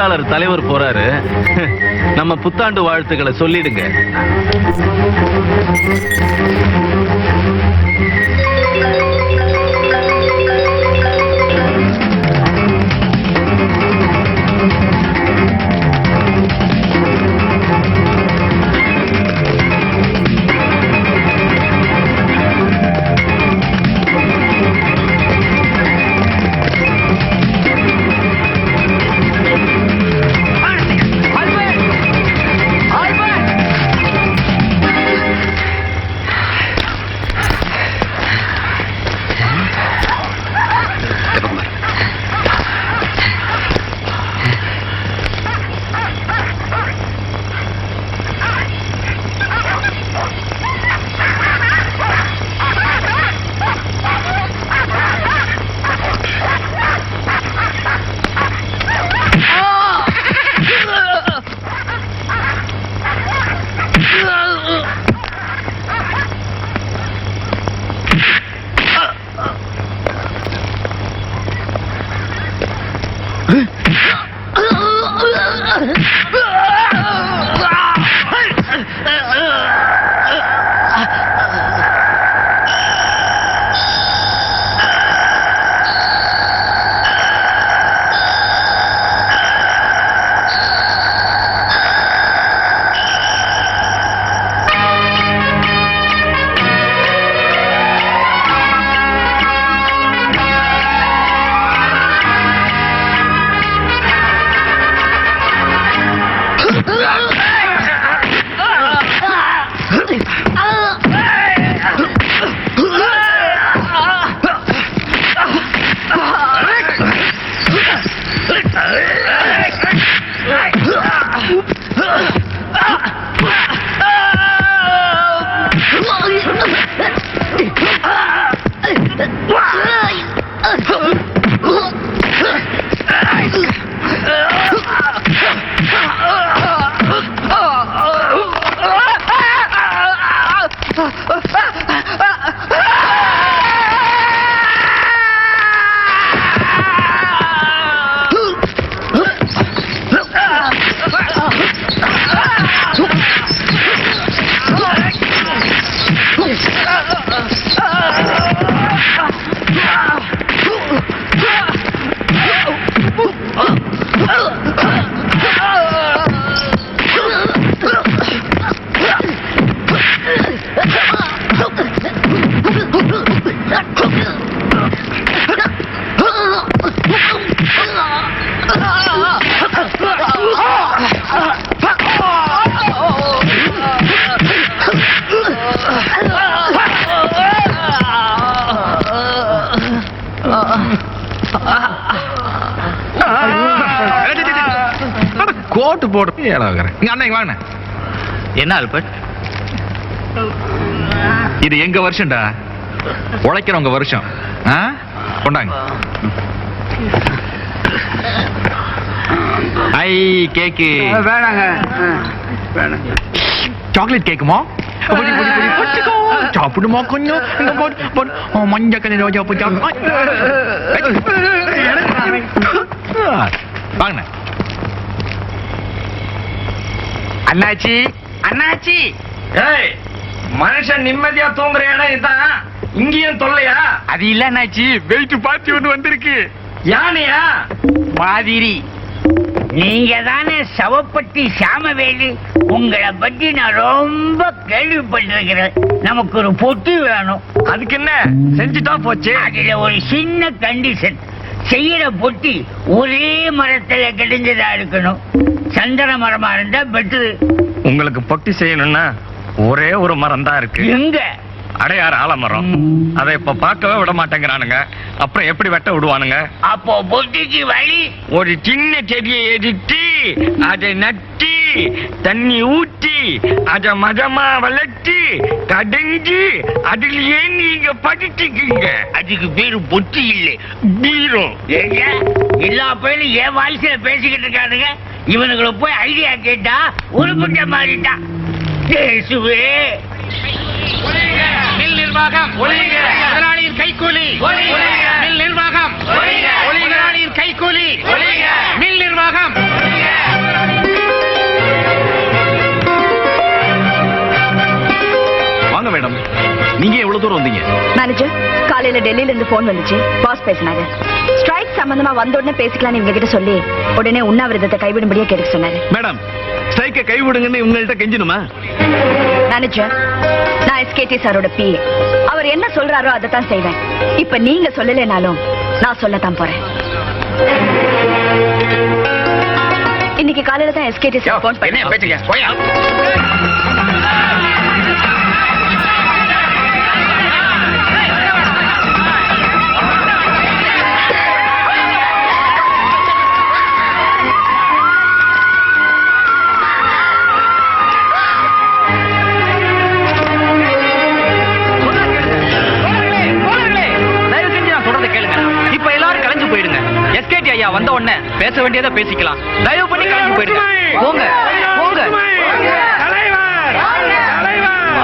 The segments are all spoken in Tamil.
தொழிலாளர் தலைவர் போறாரு. நம்ம புத்தாண்டு வாழ்த்துக்களை சொல்லிடுங்க. கோட்டு போட்டு வாங்க. என்ன ஆல்பர்ட், இது எங்க வருஷம்டா, உழைக்கிறவங்க வருஷம். கொண்டாங்க. ஐ கேக்கு வேணாங்க. சாக்லேட் கேக்குமா? சாப்பிடுமா கொஞ்சம்? மஞ்ச கலர் ரோஜா பூ வாங்க. அண்ணாச்சி, அண்ணாச்சி, மனுஷன் நிம்மதியா தூங்குற இடம் இதுதான். இங்கேயும் தொல்லையா? அது இல்ல அண்ணாச்சி, வெயிட் பார்ட்டி ஒன்று வந்திருக்கு. யானையா? மாதிரி நீங்க தானே சவப்பட்டி சாமவேலு? உங்களை பத்தி நான் ரொம்ப கேள்விப்பட்டிருக்கிறேன். நமக்கு ஒரு பொட்டி வேணும். அதுக்கு என்ன செஞ்சுட்டா போச்சு. அதுல ஒரு சின்ன கண்டிஷன், செய்யற பொட்டி ஒரே மரத்துல கிடைஞ்சதா இருக்கணும். சந்தன மரமா இருந்தா பெட்ரு. உங்களுக்கு பொட்டி செய்யணும்னா ஒரே ஒரு மரம் தான் இருக்கு. எங்க? அடையாறு ஆலமரம். அதை இப்ப பார்க்கவே விட மாட்டேங்கிறானுங்க. அப்புறம் எப்படி வெட்ட விடுவானுங்க? அப்போ பொட்டிக்கு வழி, ஒரு சின்ன செடியை எடுத்து அதை நட்டி தண்ணி ஊற்றி அதை மதமா வளர்த்தி கடைஞ்சி அதுலயே நீங்க படிச்சுக்குங்க. அதுக்கு பேரு பொட்டி இல்லை, பீரோ. எல்லா பேரும் என் வாய்ஸ்ல பேசிக்கிட்டு இருக்கானுங்க. இவனுங்களை போய் ஐடியா கேட்டா உருப்பிட்ட மாறிட்டான். இயேசுவே. மில் நிர்வாகம் முதலாளியின் கைக்கூலி. மில் நிர்வாகம் முதலாளியின் கைக்கூலி. மில் நிர்வாகம் தூரம் வந்தீங்க? மேனேஜர், காலையில டெல்லியில இருந்து போன் வந்துச்சு. பாஸ் பேசினாரு. ஸ்ட்ரைக் சம்பந்தமா வந்த உடனே பேசிக்கலாம்னு இவங்க கிட்ட சொல்லி உடனே உண்ணாவிரதத்தை கைவிடும்படியா கேட்க சொன்னாரு. மேடம், ஸ்ட்ரைக்கை கைவிடுங்கன்னு உங்கள்கிட்ட கெஞ்சணுமா? மேனேஜர், நான் எஸ்கேடி சாரோட பி. அவர் என்ன சொல்றாரோ அதை தான் செய்வேன். இப்ப நீங்க சொல்லலைனாலும் நான் சொல்லத்தான் போறேன். இன்னைக்கு காலையில தான் எஸ்கேடி சார் போன் பண்ணி என்ன பேசுங்க? போயா. இப்ப எல்லாரும் கலைஞ்சு போயிடுங்க. எஸ்கேடி ஐயா வந்த உடனே பேச வேண்டியதை பேசிக்கலாம். தயவு பண்ணி கலைஞ்சு போயிடுங்க. போங்க போங்க.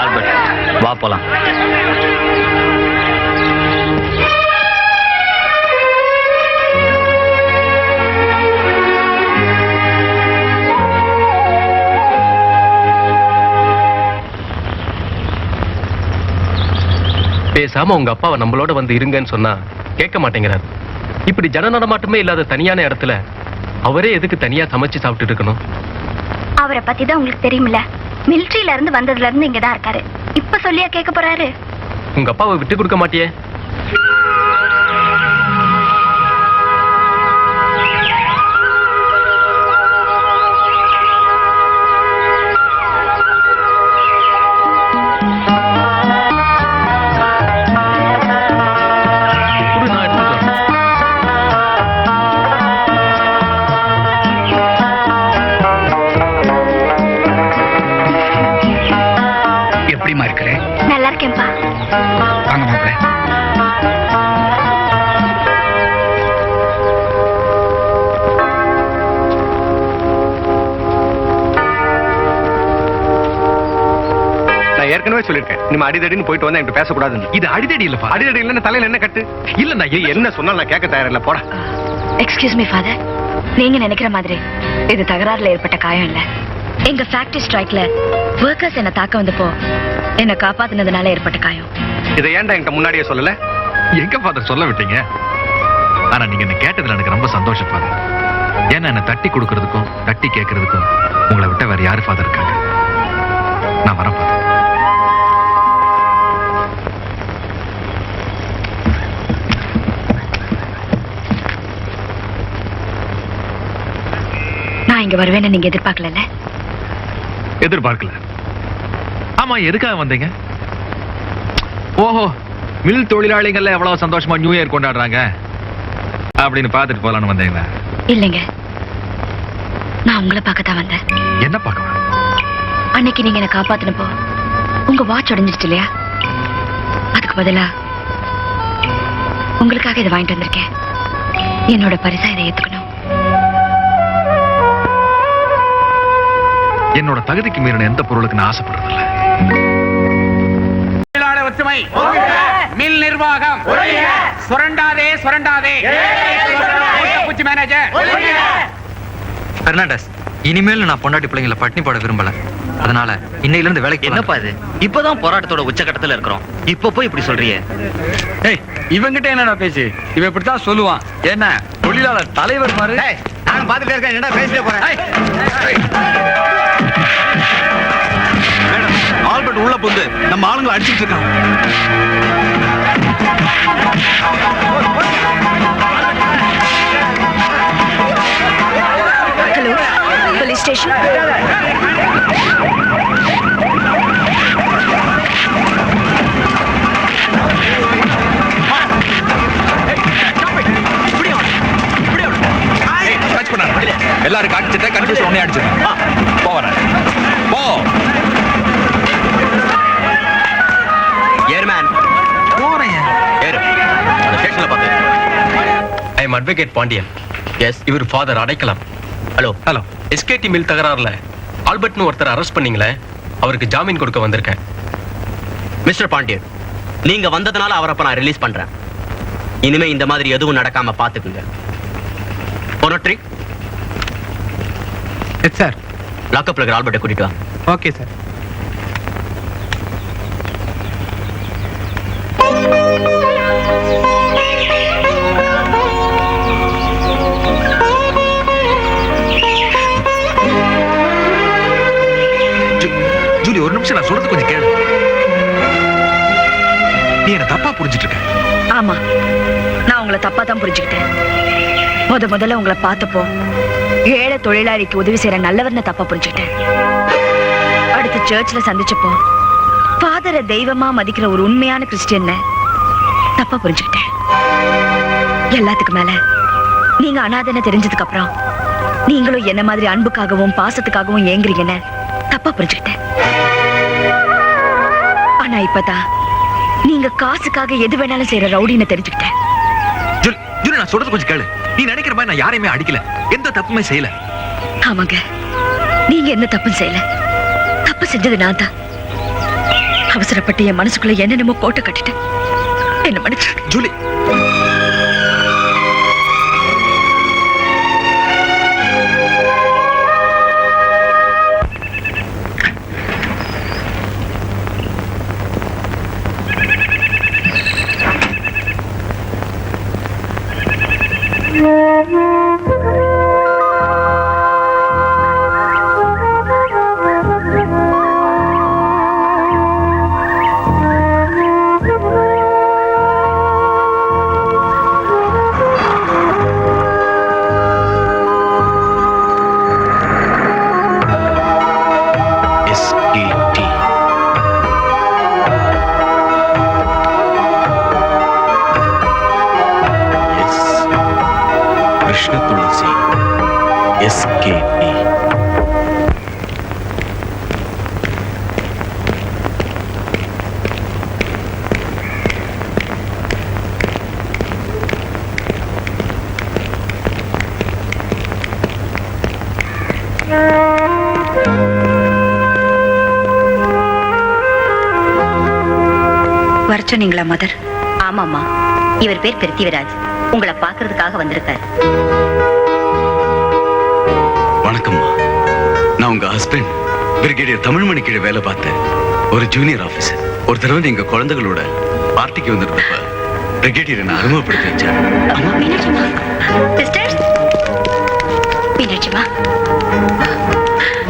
ஆல்பர்ட், வா போலாம். பேசாம உங்க அப்பாவை நம்மளோட வந்து இருங்கன்னு சொன்னா கேட்க மாட்டேங்கிறாரு. இப்படி ஜன நடமாட்டமே இல்லாத தனியான இடத்துல அவரே எதுக்கு தனியா சமைச்சு சாப்பிட்டு இருக்கணும்? அவரை பத்தி தான் உங்களுக்கு தெரியுமில்ல. மிலிட்டரியில இருந்து வந்ததுல இருந்து இங்கதான் இருக்காரு. இப்ப சொல்லியா கேட்க போறாரு? உங்க அப்பாவை விட்டு கொடுக்க மாட்டியே? எப்படிமா இருக்கிறேன்? நல்லா இருக்கேன்பா. வாங்க மாப்பிள்ள. நான் ஏற்கனவே சொல்லிருக்கேன், நீங்க அடிதடின்னு போயிட்டு வந்தா என்கிட்ட பேசக்கூடாதுன்னு. இது அடிதடி இல்லப்பா. அடிதடி இல்லைன்னு தலையில என்ன கட்டு? இல்ல நான் என்ன சொன்னா நான் கேட்க தயாரில்ல, போடா. எக்ஸ்கியூஸ் மீ ஃபாதர், நீங்க நினைக்கிற மாதிரி இது தகராறுல ஏற்பட்ட காயம் இல்ல. எங்க ஃபேக்டரி ஸ்ட்ரைக்ல ஒர்க்கர்ஸ் என்ன தாக்க வந்தப்போ என்ன காப்பாத்தினதுனால ஏற்பட்ட காயம். இதை ஏன்டா என்கிட்ட முன்னாடியே சொல்லல? எங்க ஃபாதர் சொல்ல விட்டீங்க? ஆனா நீங்க என்ன கேட்டதுல எனக்கு ரொம்ப சந்தோஷம் ஃபாதர். ஏன்னா என்ன தட்டி கொடுக்கறதுக்கும் தட்டி கேட்கறதுக்கும் உங்களை விட்ட வேற யாரு ஃபாதர் இருக்காங்க? நான் வரேன் ஃபாதர். நான் இங்க வருவேன்னு நீங்க எதிர்பார்க்கல? எதிர்பார்க்கல. ஆமா, எதுக்காக வந்தீங்க? ஓஹோ, மில் தொழிலாளிகள் எவ்வளவு சந்தோஷமா நியூ இயர் கொண்டாடுறாங்க அப்படின்னு பார்த்துட்டு போலான்னு வந்தீங்களா? இல்லைங்க, நான் உங்களை பார்க்கத்தான் வந்தேன். என்ன பார்க்கலாம்? அன்னைக்கு நீங்க என்ன காப்பாத்தினப்போ உங்க வாட்ச் உடைஞ்சிருச்சு இல்லையா? அதுக்கு பதிலா உங்களுக்காக இதை வாங்கிட்டு வந்திருக்கேன். என்னோட பரிசா இதை ஏத்துக்கணும். என்னோட தகுதிக்கு மீறின எந்த பொருளுக்கு நான் ஆசைப்படுறதில்ல. தொழிலாளர் ஒற்றுமை, மில் நிர்வாகம், சுரண்டாதே சுரண்டாதே. பூச்சி மேனேஜர் பெர்னாண்டஸ், இனிமேல் நான் பொண்டாட்டி பிள்ளைங்களை பட்டினி போட விரும்பல. அதனால இன்னையில இருந்து வேலைக்கு என்னப்பா இது? இப்பதான் போராட்டத்தோட உச்சகட்டத்துல இருக்கிறோம். இப்ப போய் இப்படி சொல்றியே? ஏய், இவங்கிட்ட என்னடா பேச்சு? இவன் இப்படித்தான் சொல்லுவான். என்ன தொழிலாளர் தலைவர் மாதிரி? நான் பாத்துட்டே இருக்கேன், என்ன பேசிட்டே போறேன். ஆல்பர்ட் உள்ள புந்து நம்ம ஆளுங்களை அடிச்சிட்டு இருக்கான். Hello, police station. எல்லாரும் காட்டிட்ட கன்ஃபியூஸ் ஒண்ணே அடிச்சிருக்கேன். போறேன். போ. ஏர்மேன் போறேன். ஏறு. அந்த ஸ்டேஷன்ல பாத்து. I am advocate Pandian. Yes, இவர் father Adaikalam. Hello. Hello. SKD mill தகராறுல ஆல்பர்ட்னு ஒருத்தர் அரெஸ்ட் பண்ணீங்களே, அவருக்கு ஜாமீன் கொடுக்க வந்திருக்கேன். மிஸ்டர் பாண்டியன், நீங்க வந்ததுனால அவரை நான் ரிலீஸ் பண்றேன். இனிமே இந்த மாதிரி எதுவும் நடக்காம பாத்துக்குங்க. பொனட்ரி. Yes sir. லாக்அப்ல இருக்கிற ஆல்பர்ட்டை கூட்டிட்டு வா. Okay sir. நிமிஷம் நான் சொல்றது கொஞ்சம் கேளு. நீ என்ன தப்பா புரிஞ்சிட்டு இருக்க. ஆமா, நான் உங்களை தப்பா தான் புரிஞ்சுக்கிட்டேன். முதல்ல உங்களை பார்த்தப்போ ஏழை தொழிலாளிக்கு உதவி செய்யற நல்லவர்னு தப்பா புரிஞ்சுக்கிட்டேன். அடுத்து சர்ச்ல சந்திச்சப்போ ஃபாதரை தெய்வமா மதிக்கிற ஒரு உண்மையான கிறிஸ்டியன் தப்பா புரிஞ்சுக்கிட்டேன். எல்லாத்துக்கும் மேல நீங்க அனாதைன்னு தெரிஞ்சதுக்கு அப்புறம் நீங்களும் என்ன மாதிரி அன்புக்காகவும் பாசத்துக்காகவும் ஏங்குறீங்கன்னு தப்பா புரிஞ்சுக்கிட்டேன். ஆனா இப்பதான் நீங்க காசுக்காக எது வேணாலும் செய்யற ரவுடின்னு தெரிஞ்சுக்கிட்டேன். ஜூலி, நான் சொல்றது கொஞ்சம் கேளு. நீ நினைக்கிற மாதிரி நான் யாரையுமே அடிக்கல, எந்த தப்புமே செய்யல. ஆமாங்க, நீங்க என்ன தப்பும் செய்யல. தப்பு செஞ்சது நான் தான். அவசரப்பட்டு என் மனசுக்குள்ள என்னென்னமோ கோட்டை கட்டிட்டேன். என்ன மன்னிச்சு. ஜூலி, கிருஷ்ண துளசி SKT. வர சொன்னீங்களா மதர்? ஆமாம்மா, இவர் பேர் பிருத்திவிராஜ். உங்களை பார்க்கறதுக்காக வந்திருக்காரு. வணக்கம்மா. நான் உங்க ஹஸ்பண்ட் பிரிகேடியர் தமிழ்மணி கீழே வேலை பார்த்தேன். ஒரு ஜூனியர் ஆபீசர். ஒரு தடவை எங்க குழந்தைகளோட பார்ட்டிக்கு வந்திருந்தப்ப பிரிகேடியர் என்ன அறிமுகப்படுத்தி வச்சார்.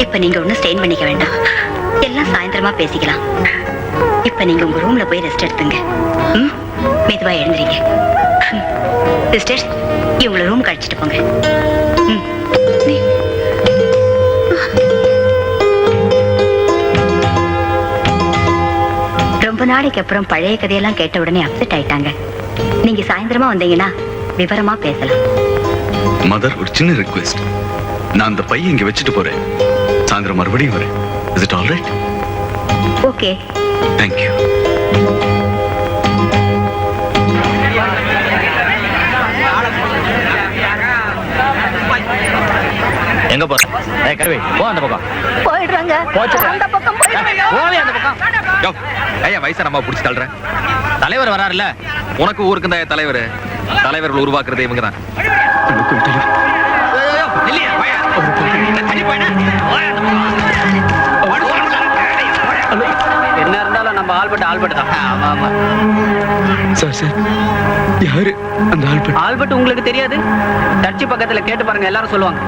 இப்ப நீங்க ஒன்னும் ஸ்டெயின் பண்ணிக்க வேண்டாம். எல்லாம் சாயந்தரமா பேசிக்கலாம். இப்ப நீங்க உங்க ரூம்ல போய் ரெஸ்ட் எடுத்துங்க. மெதுவா எழுந்துறீங்க. சிஸ்டர்ஸ், இவங்களை ரூம் கழிச்சிட்டு போங்க. ரொம்ப நாளைக்கு அப்புறம் பழைய கதையெல்லாம் கேட்ட உடனே அப்செட் ஆயிட்டாங்க. நீங்க சாயந்தரமா வந்தீங்கன்னா விவரமா பேசலாம். மதர், ஒரு சின்ன ரிக்வெஸ்ட். நான் அந்த பையன் இங்க வச்சுட்டு போறேன். சாயந்தரம் மறுபடியும் வரேன். Is it all right? Okay. Thank you. எங்க போற? கருவி போ, அந்த பக்கம் போயிடுறாங்க. அந்த பக்கம் போவே, அந்த பக்கம். ஐயா வயசா நம்ம புடிச்சு தள்ளுறேன். தலைவர் வராருல்ல, உனக்கு ஊருக்கு தான் தலைவர். தலைவர்கள் உருவாக்குறதே இவங்க தான். என்ன இருந்தாலும் நம்ம ஆல்பர்ட் தான். ஆமா ஆமா சார் சார், யாரு அந்த ஆல்பர்ட்? ஆல்பர்ட் உங்களுக்கு தெரியாது? சர்ச்சு பக்கத்துல கேட்டு பாருங்க, எல்லாரும் சொல்லுவாங்க.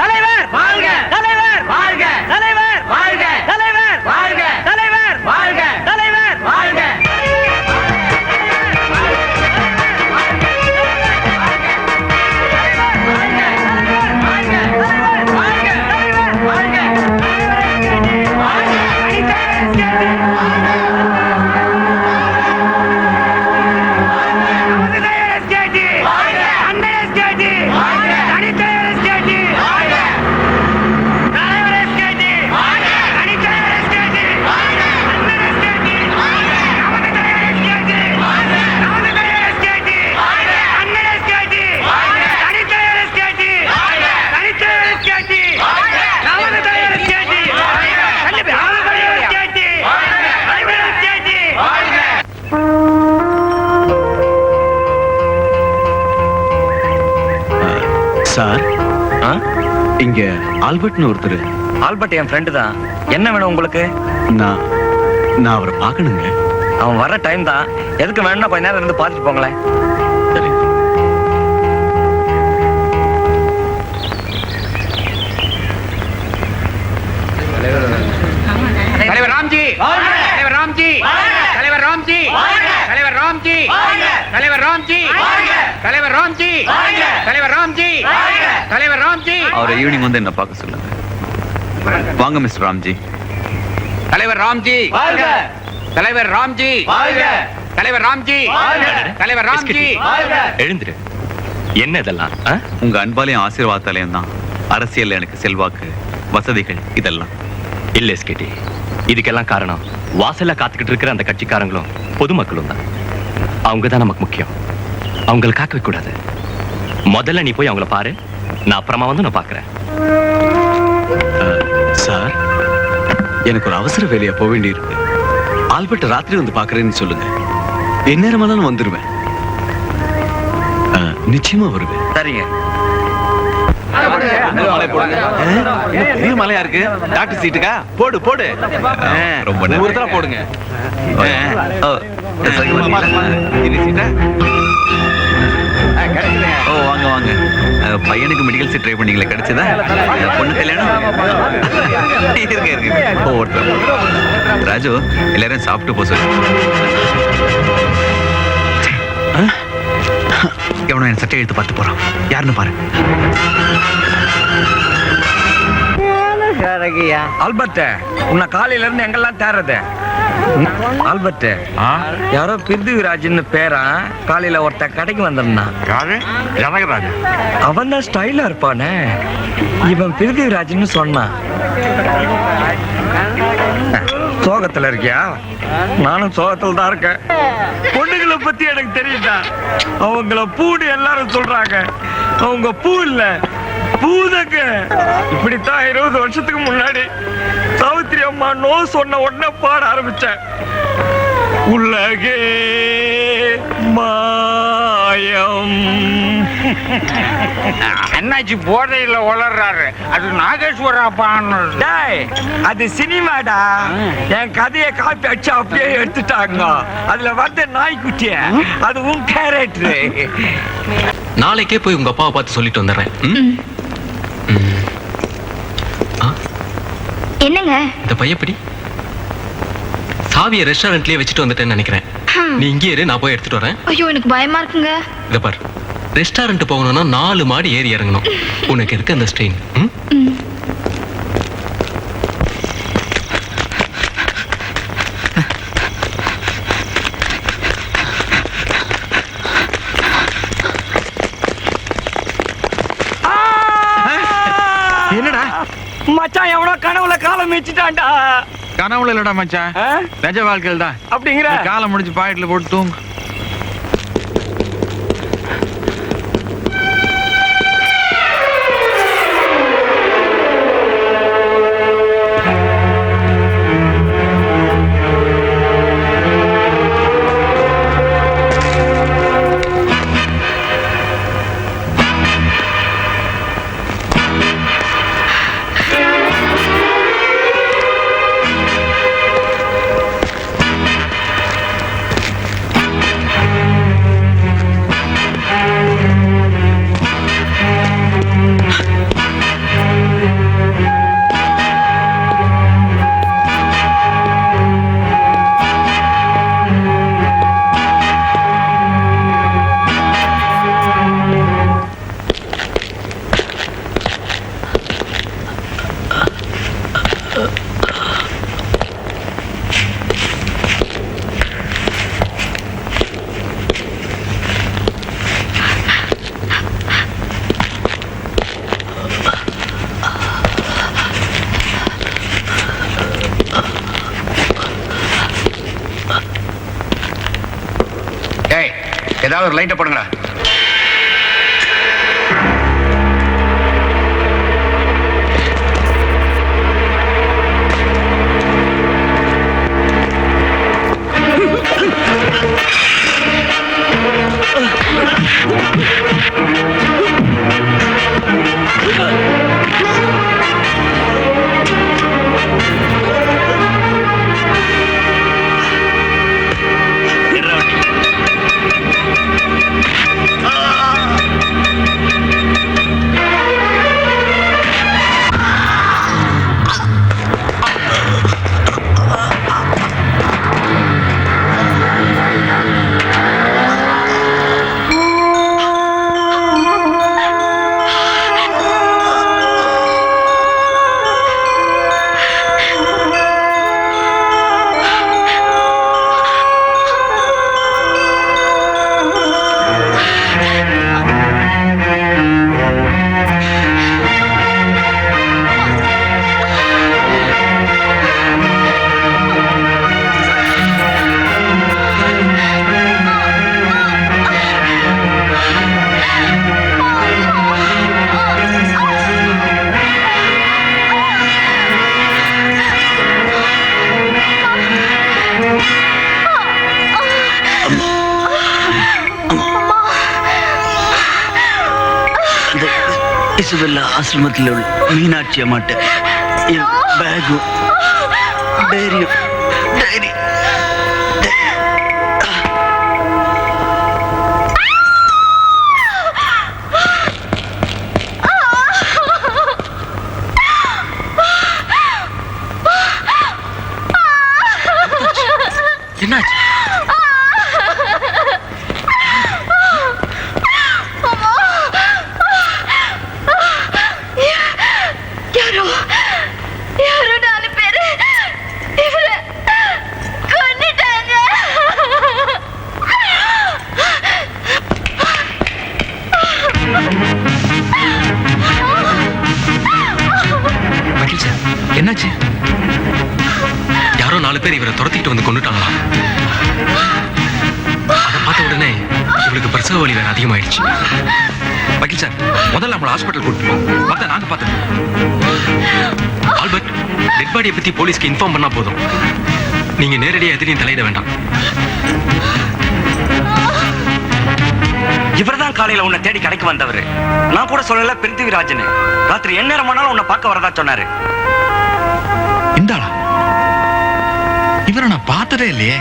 தலைவர் வாழ்க! தலைவர் வாழ்க! தலைவர் வாழ்க! தலைவர் வாழ்க! தலைவர் வாழ்க! தலைவர் வாழ்க! சார், இங்க ஆல்பர்ட்னு ஒருத்தர். ஆல்பர்ட் என் ஃப்ரெண்டு தான். என்ன வேணும் உங்களுக்கு? நான் அவரை பார்க்கணுங்க. அவன் வர்ற டைம் தான். எதுக்கு வேணும்னா கொஞ்ச நேரம் இருந்து பார்த்துட்டு போங்களேன். சரி. தலைவர் ராம்ஜி தலைவர் ராம்ஜி தலைவர் ராம்ஜி அவரை ஈவினிங் வந்து என்ன பார்க்க சொல்லுங்க. வாங்க மிஸ்டர் ராம்ஜி. தலைவர் ராம்ஜி தலைவர் ராம்ஜி தலைவர் ராம்ஜி தலைவர் ராம்ஜி எழுந்துரு. என்ன இதெல்லாம்? உங்க அன்பாலையும் ஆசீர்வாதத்தாலையும் தான் அரசியல் எனக்கு செல்வாக்கு, வசதிகள் இதெல்லாம். இல்ல எஸ்கேடி, இதுக்கெல்லாம் காரணம் வாசல்ல காத்துக்கிட்டு இருக்கிற அந்த கட்சிக்காரங்களும் பொதுமக்களும் தான். அவங்க தான் நமக்கு முக்கியம். அவங்களை காக்க வைக்க கூடாது. முதல்ல நீ போய் அவங்கள பாரு, நான் அப்புறமா வந்து நான் பாக்குறேன். சார், எனக்கு ஒரு அவசர வேலையா போக வேண்டி இருக்கு. ஆல்பர்ட் ராத்திரி வந்து பாக்குறேன்னு சொல்லுங்க. எந்நேரமானாலும் வந்துருவேன். நிச்சயமா வருவேன். சரிங்க. பெரிய மலையா இருக்கு. டாக்டர் சீட்டுக்கா? போடு போடு. ரொம்ப நேரத்துல போடுங்க. ஓ வாங்க வாங்க. பையனுக்கு மெடிக்கல் சீட் ட்ரை பண்ணீங்களே, கிடைச்சதா? பொண்ணு கல்யாணம் இருங்க இருங்க. ஓ ஒருத்தர் ராஜு, எல்லாரும் சாப்பிட்டு போ சொல்லு. எவனோ என் சட்டை எடுத்து பார்த்து போறான். யாருன்னு பாரு. ஆல்பர்ட், உன்னை காலையில இருந்து எங்கெல்லாம் தேடுறது? ஆல்பர்ட், யாரோ பிருத்திவிராஜ்னு பேரா காலையில ஒருத்த கடைக்கு வந்திருந்தான். அவன் தான் ஸ்டைலா இருப்பானே. இவன் பிருத்திவிராஜ்னு சொன்னான். சோகத்துல இருக்கியா? நானும் சோகத்துல தான் இருக்கேன். பொண்ணுங்களை பத்தி எனக்கு தெரியுதா? அவங்கள பூடு எல்லாரும் சொல்றாங்க. அவங்க பூ இல்ல, பூதங்க. இப்படித்தான் 20 வருஷத்துக்கு முன்னாடி சாவித்திரி அம்மா நோ சொன்ன உடனே பாட ஆரம்பிச்சேன். உலகே மாயம். அண்ணாச்சி போதையில வளர்றாரு. அது நாகேஸ்வரா பான்னு. அது சினிமாடா. என் கதையை காப்பி அடிச்சு அப்படியே எடுத்துட்டாங்க. அதுல வந்த நாய்க்குட்டிய அது உன் கேரக்டர். நாளைக்கே போய் உங்க அப்பாவை பார்த்து சொல்லிட்டு வந்துடுறேன். என்னங்க இந்த பையப்படி சாவியை ரெஸ்டாரண்ட்லயே வச்சுட்டு வந்துட்டேன்னு நினைக்கிறேன். நீ இங்கே இரு, நான் போய் எடுத்துட்டு வரேன். ஐயோ எனக்கு பயமா இருக்குங்க. இத பாரு, ரெஸ்டாரண்ட் போகணும்னா 4 மாடி ஏறி இறங்கணும். உனக்கு இருக்கு அந்த ஸ்ட்ரெயின். என்னடா மச்சான், எவனோ கனவுல காலம் மிச்சிட்டான்டா. கனவுல இல்லடா மச்சான், நிஜ வாழ்க்கையில் தான். அப்படிங்கிற காலம் முடிச்சு பாக்கெட்ல போட்டு தூங்கு. ஏதாவது ஒரு லைட்டை போடுங்கடா. இசுவெல்லா ஆசிரமத்தில் உள்ள மீனாட்சி அம்மாட்ட என் பேகும் டைரியும் டைரி என்னாச்சு? யாரோ 4 பேரு இவரை கொன்னுட்டாங்க. வக்கீல் சார், என்னாச்சு? யாரோ 4 பேர் இவரை துரத்திட்டு வந்து கொண்டுட்டாங்களா? அதை பார்த்த உடனே இவளுக்கு பிரசவ வலி வேற அதிகமாயிடுச்சு. வக்கீல் சார், முதல்ல நம்மள ஹாஸ்பிட்டல் கூட்டிட்டு போங்க. மத்த நாங்க பார்த்துக்கோம். ஆல்பர்ட், டெட் பாடியை பத்தி போலீஸ்க்கு இன்ஃபார்ம் பண்ணா போதும். நீங்க நேரடியாக எதிரையும் தலையிட வேண்டாம். இவர்தான் காலையில உன்னை தேடி கடைக்கு வந்தவரு. நான் கூட சொல்லல பிருத்திவிராஜன். ராத்திரி எந்நேரமானாலும் உன்னை பார்க்க வரதா சொன்னாரு. இந்த ஆளா? இவரை நான் பார்த்ததே இல்லையே.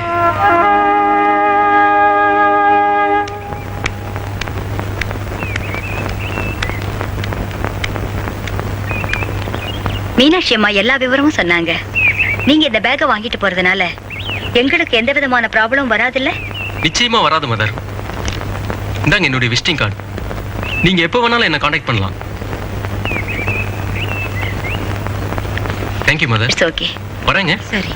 மீனாட்சி அம்மா எல்லா விவரமும் சொன்னாங்க. நீங்க இந்த பேக்கை வாங்கிட்டு போறதுனால எங்களுக்கு எந்த விதமான ப்ராப்ளம் வராதுல்ல? நிச்சயமா வராது மதர். இந்தாங்க என்னுடைய விசிட்டிங் கார்டு. நீங்க எப்போ வேணாலும் என்ன காண்டாக்ட் பண்ணலாம். Thank you mother. It's okay. வரேங்க. சரி.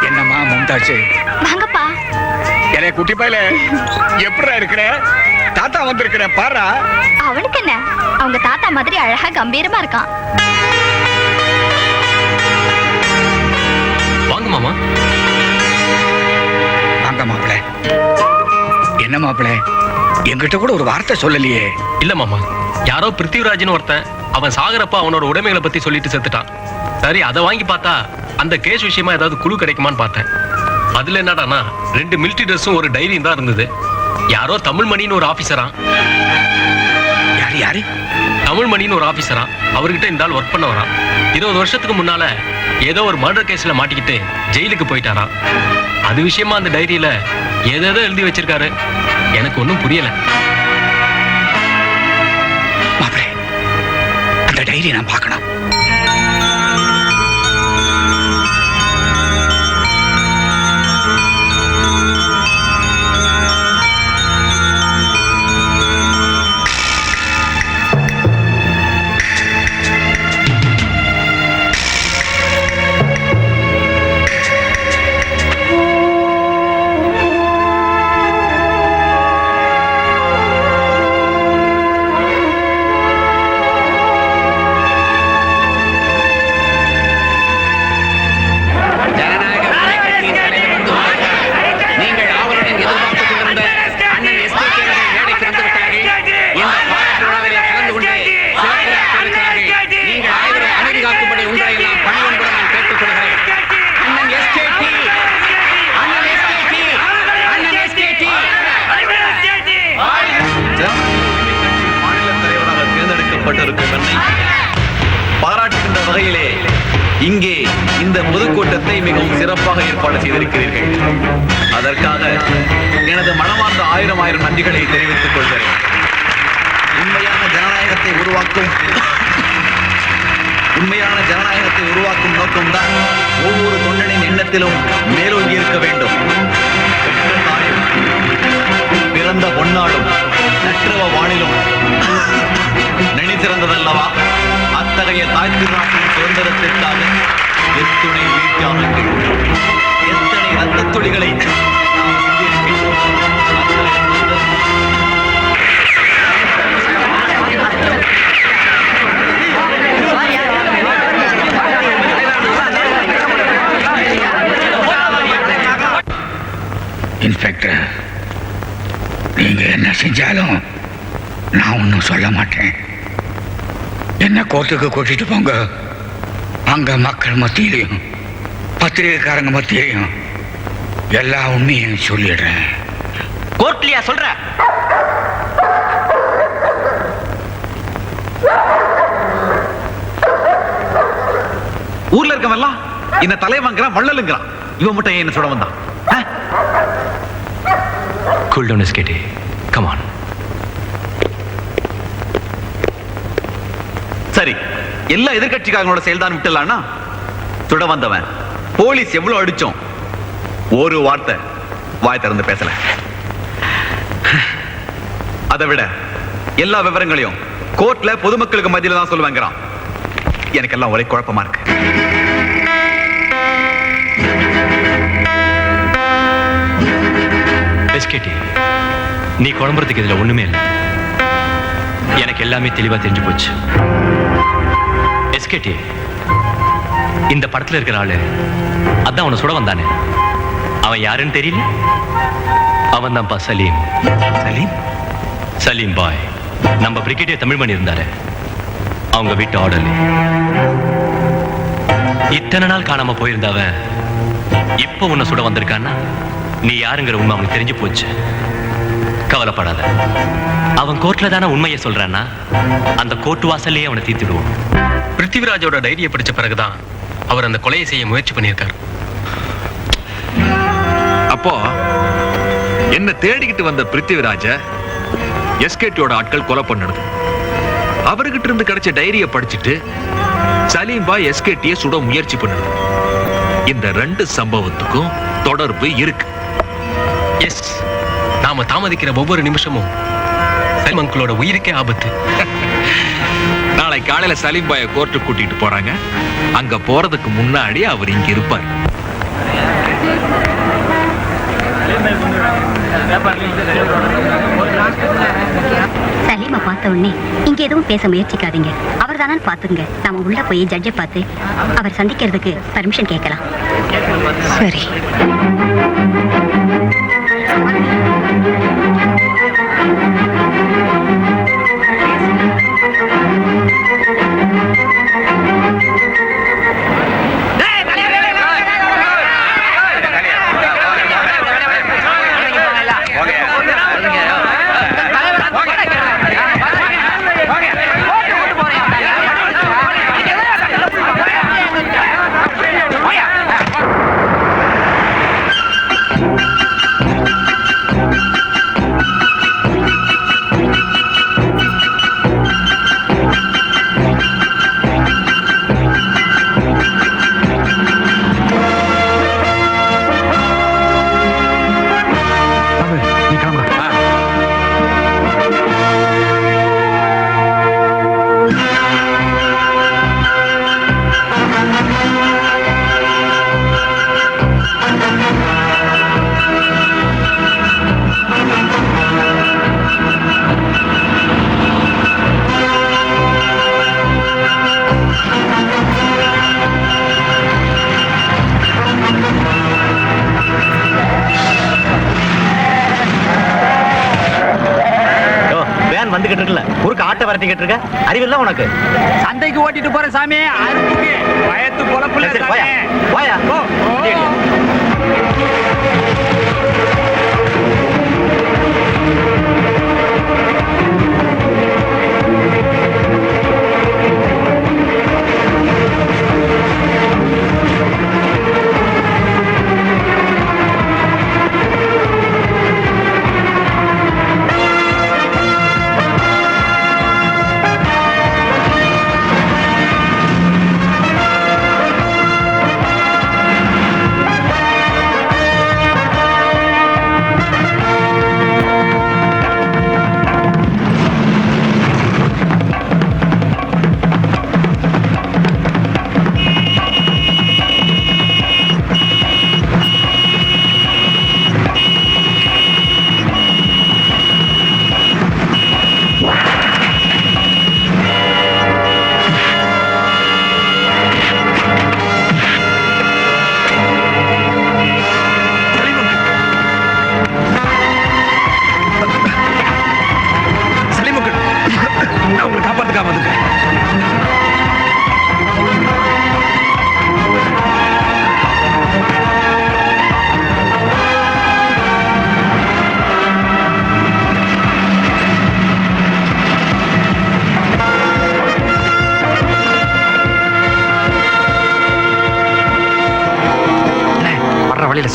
என்னம்மா மும்தாஜ்? வாங்கப்பா. என்னை குட்டி பையல எப்படா இருக்கிற? தாத்தா வந்திருக்கிறேன் பாரா. அவனுக்கு என்ன, அவங்க தாத்தா மாதிரி அழகா கம்பீரமா இருக்கான். வாங்க மாமா. வாங்க மாப்பிள. என்ன மாப்பிள, என்கிட்ட கூட ஒரு வார்த்தை சொல்லலையே? இல்ல மாமா, யாரோ பிருத்திவிராஜன் ஒருத்தன் அவன் சாகரப்ப அவனோட உடைமைகளை பத்தி சொல்லிட்டு செத்துட்டான். சரி, அதை வாங்கி பார்த்தா அந்த கேஸ் விஷயமா ஏதாவது குழு கிடைக்குமான்னு பார்த்தேன். அதுல என்னடானா 2 மிலிட்டரி ட்ரெஸ்ஸும் ஒரு டைரியும் தான் இருந்தது. யாரோ தமிழ்மணின்னு ஒரு ஆபீசரா, யாரு யாரு? தமிழ்மணின்னு ஒரு ஆபீசரா, அவர்கிட்ட இந்த ஆள் ஒர்க் பண்ண வரான். 20 வருஷத்துக்கு முன்னால ஏதோ ஒரு மர்டர் கேஸ்ல மாட்டிக்கிட்டு ஜெயிலுக்கு போயிட்டாராம். அது விஷயமா அந்த டைரியில ஏதேதோ எழுதி வச்சிருக்காரு. எனக்கு ஒன்றும் புரியல. மாப்பிள, அந்த டைரி நான் பார்க்கணும். பாராட்டுகின்ற வகையிலே இங்கே இந்த பொதுக்கூட்டத்தை மிகவும் சிறப்பாக ஏற்பாடு செய்திருக்கிறீர்கள். அதற்காக எனது மனமார்ந்த 1000 நன்றிகளை தெரிவித்துக் கொள்கிறேன். உண்மையான ஜனநாயகத்தை உருவாக்கும் நோக்கம்தான் ஒவ்வொரு தொண்டனின் எண்ணத்திலும் மேலோங்கி இருக்க வேண்டும். பிறந்த பொன்னாடும் நற்றவ வானிலும் நினைத்திருந்ததல்லவா அத்தகைய தாய் திருநாட்டின் சுதந்திரத்திற்காக எத்துணை வீழ்த்தியானங்கள், எத்தனை ரத்த துளிகளை நாம் சிந்தியிருக்கின்றோம். இன்ஸ்பெக்டர், நீங்க என்ன செஞ்சாலும் நான் ஒன்றும் சொல்ல மாட்டேன். என்ன கோர்ட்டுக்கு கூட்டிட்டு போங்க. அங்க மக்கள் மத்தியிலையும் பத்திரிகைக்காரங்க மத்தியையும் எல்லா உண்மையும் சொல்லிடுறேன். கோர்ட்லயா சொல்ற? ஊர்ல இருக்கவெல்லாம் இந்த தலைவங்கிறான் வள்ளலுங்கிறான். இவன் மட்டும் ஏன் என்ன சொல்ல வந்தான்? Cool down S K D, come on. சரி, எல்லா எதிர்கட்சிக்காரங்களோட செயல்தான் விட்டுலான்னா சுட வந்தவன் போலீஸ் எவ்வளவு அடிச்சோம் ஒரு வார்த்தை வாய் திறந்து பேசல. அதை விட எல்லா விவரங்களையும் கோர்ட்ல பொதுமக்களுக்கு மத்தியில தான் சொல்லுவாங்கிறான். எனக்கு எல்லாம் ஒரே குழப்பமா இருக்கு. எஸ்கேடி, நீ குழம்புறதுக்கு இதுல ஒண்ணுமே இல்லை. எனக்கு எல்லாமே தெளிவா தெரிஞ்சு போச்சு. எஸ்கேடி, இந்த படத்துல இருக்கிற ஆளு அதான் அவனை சுட வந்தானே, அவன் யாருன்னு தெரியல. அவன் தான்ப்பா சலீம். சலீம்? சலீம் பாய், நம்ம பிரிகேடியர் தமிழ்மணி இருந்தாரு, அவங்க வீட்டு ஆர்டர்ல. இத்தனை நாள் காணாம போயிருந்தவன் இப்ப உன்னை சுட வந்திருக்கான்னா நீ யாருங்கிற உண்மை அவனுக்கு தெரிஞ்சு போச்சு. கவலைப்படாத, அவன் கோர்ட்ல தானே உண்மையை சொல்றான்னா அந்த கோர்ட் வாசல்லையே அவனை தீர்த்துடுவோம். பிருத்திவிராஜோட டைரியை படிச்ச பிறகுதான் அவர் அந்த கொலையை செய்ய முயற்சி பண்ணியிருக்காரு. அப்போ என்ன தேடிக்கிட்டு வந்த பிருத்திவிராஜ எஸ்கேட்டியோட ஆட்கள் கொலை பண்ணது. அவர்கிட்ட இருந்து கிடைச்ச டைரியை படிச்சுட்டு சலீம் பாய் எஸ்கேட்டியை சுட முயற்சி பண்ணது. இந்த ரெண்டு சம்பவத்துக்கும் தொடர்பு இருக்கு. எஸ், நாம தாமதிக்கிற ஒவ்வொரு நிமிஷமும் சலீம் அங்கிளோட உயிருக்கே ஆபத்து. நாளை காலையில சலீம் பாயை கோர்ட்டுக்கு கூட்டிட்டு போறாங்க. அங்க போறதுக்கு முன்னாடி அவர் இங்க இருப்பார். சலீமை பார்த்த உடனே இங்க எதுவும் பேச முயற்சிக்காதீங்க. அவர் தானே பாத்துங்க. நாம உள்ள போய் ஜட்ஜை பார்த்து அவர் சந்திக்கிறதுக்கு பர்மிஷன் கேட்கலாம். சரி. வந்துகிட்டு இருக்கல, ஊருக்கு ஆட்டை வரட்டிக்கிட்டு இருக்க. அறிவில்ல உனக்கு? சந்தைக்கு ஓட்டிட்டு போற சாமி, பயத்து பொழப்புல. போயா போயா போ.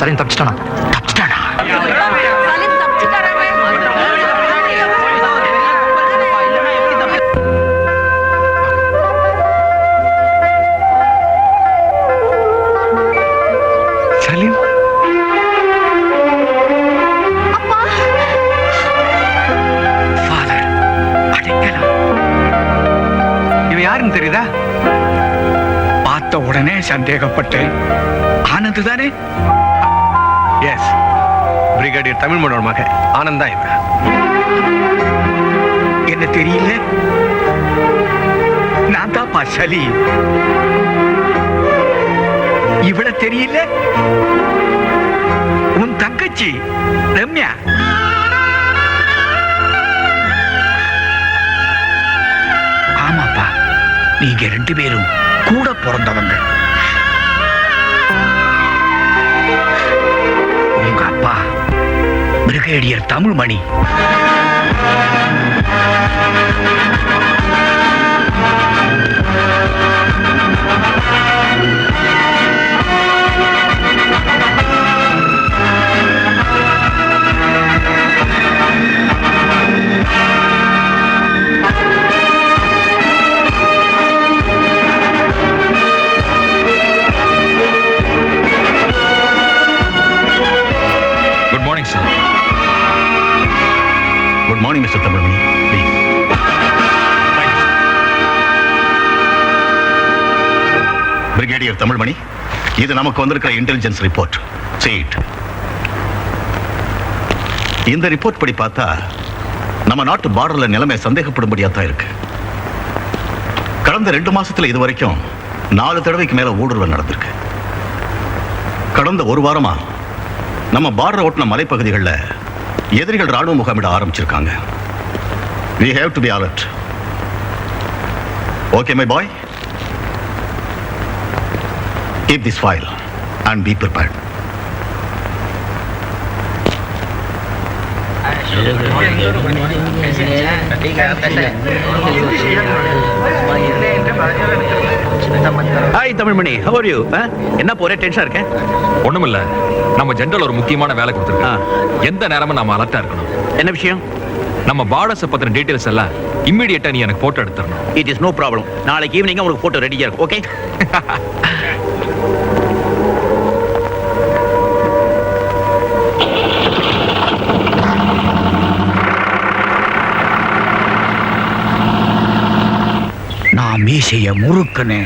சலீம் தப்பிச்சிட்டானா? சலீம் ஃபாதர் அடைக்கலாம். இவன் யாருன்னு தெரியுதா? பார்த்த உடனே சந்தேகப்பட்டேன். ஆனந்த் தானே? எஸ், பிரிகேடியர் தமிழ்மணோட மக ஆனந்த் தான் இவன். என்ன தெரியல? நான் தான்ப்பா சலீம். இவள தெரியல? உன் தங்கச்சி ரம்யா. ஆமாப்பா, நீங்க 2 பேரும் கூட பிறந்தவங்க. உங்க அப்பா brigadier Tamilmani. Good morning sir. Good morning mister Tamilmani. Brigadier Tamilmani, இது நமக்கு வந்திருக்கிற இன்டெலிஜென்ஸ் ரிப்போர்ட். இந்த ரிப்போர்ட் படி பார்த்தா நம்ம நாட்டு பார்டர்ல நிலைமை சந்தேகப்படும்படியா தான் இருக்கு. கடந்த 2 மாசத்துல இது வரைக்கும் 4 தடவைக்கு மேல ஊடுருவல் நடந்திருக்கு. கடந்த 1 வாரமா நம்ம பார்டர் ஓட்டின மலைப்பகுதிகளில் எதிரிகள் ராணுவ முகாமிட ஆரம்பிச்சிருக்காங்க. We have to be alert. Okay, my boy? Keep this file and be prepared. Hi Tamilmani, how are you? என்ன போறே டென்ஷனா இருக்கேன்? ஒண்ணுமில்ல, நம்ம ஜெனரல் ஒரு முக்கியமான வேலை கொடுத்துருக்கான். எந்த நேரமும் நாம அலர்ட்டா இருக்கணும். என்ன விஷயம்? நம்ம பார்டர்ஸ் பத்தின டீடைல்ஸ் எல்லாம் இம்மிடியேட்டா நீ எனக்கு போட்டோ எடுத்துறணும். It is no problem. நாளைக்கு ஈவினிங் உங்களுக்கு போட்டோ ரெடியா இருக்கும். ஓகே? நான் மீசைய முறுக்குன்னு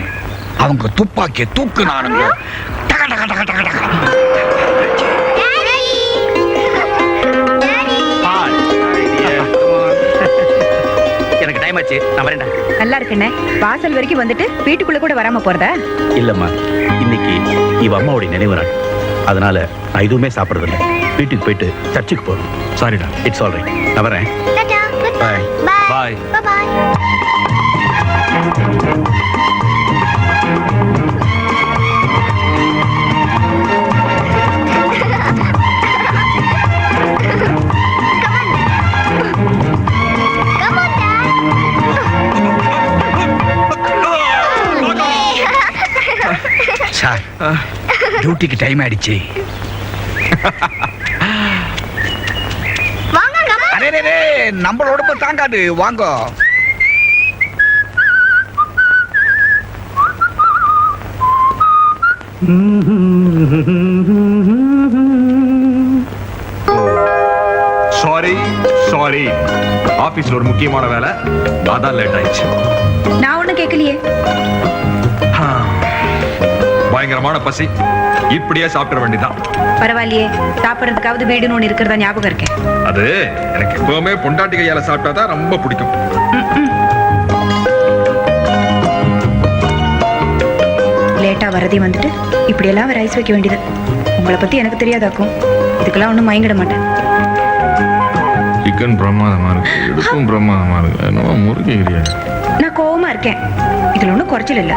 அவங்க துப்பாக்கிய தூக்குனானுங்க. டக டக டக டக டக. எனக்கு டைம் ஆச்சு, நான் வரேன்டா. நல்லா இருக்குண்ணே. வாசல் வரைக்கும் வந்துட்டு வீட்டுக்குள்ள கூட வராம போறதா? இல்லம்மா, இன்னைக்கு இவ அம்மாவுடைய நினைவு நாள். அதனால நான் எதுவுமே சாப்பிடுறதில்ல. வீட்டுக்கு போயிட்டு சர்ச்சுக்கு போறோம். சாரிடா. It's all right. நான் வரேன். பாய். பாய். சார், டியூட்டிக்கு டைம் ஆயிடுச்சு. அரே, நம்மளோட போய் தாங்காது. வாங்க. சாரி, ஆபீஸ்ல ஒரு முக்கியமான வேலை, அதான் லேட் ஆயிடுச்சு. நான் ஒண்ணும் கேட்கலையே. பயங்கரமான பசி, இப்படியே சாப்பிட வேண்டியதான். பரவாயில்லையே, சாப்பிடறதுக்காவது வீடுன்னு ஒண்ணு இருக்கிறதா ஞாபகம் இருக்கேன். அது எனக்கு எப்பவுமே பொண்டாட்டி கையால சாப்பிட்டாதான் ரொம்ப பிடிக்கும். லேட்டா வரதே வந்துட்டு இப்படி எல்லாம் வேற ஐஸ் வைக்க வேண்டியது. உங்களை பத்தி எனக்கு தெரியாதாக்கும். இதுக்கெல்லாம் ஒண்ணும் மயங்கிட மாட்டேன். சிக்கன் பிரமாதமா இருக்கு, இடுப்பும் பிரமாதமா இருக்கு. என்னவோ முறுக்கிறியா? நான் கோவமா இருக்கேன். இதுல ஒண்ணும் குறைச்சல் இல்ல.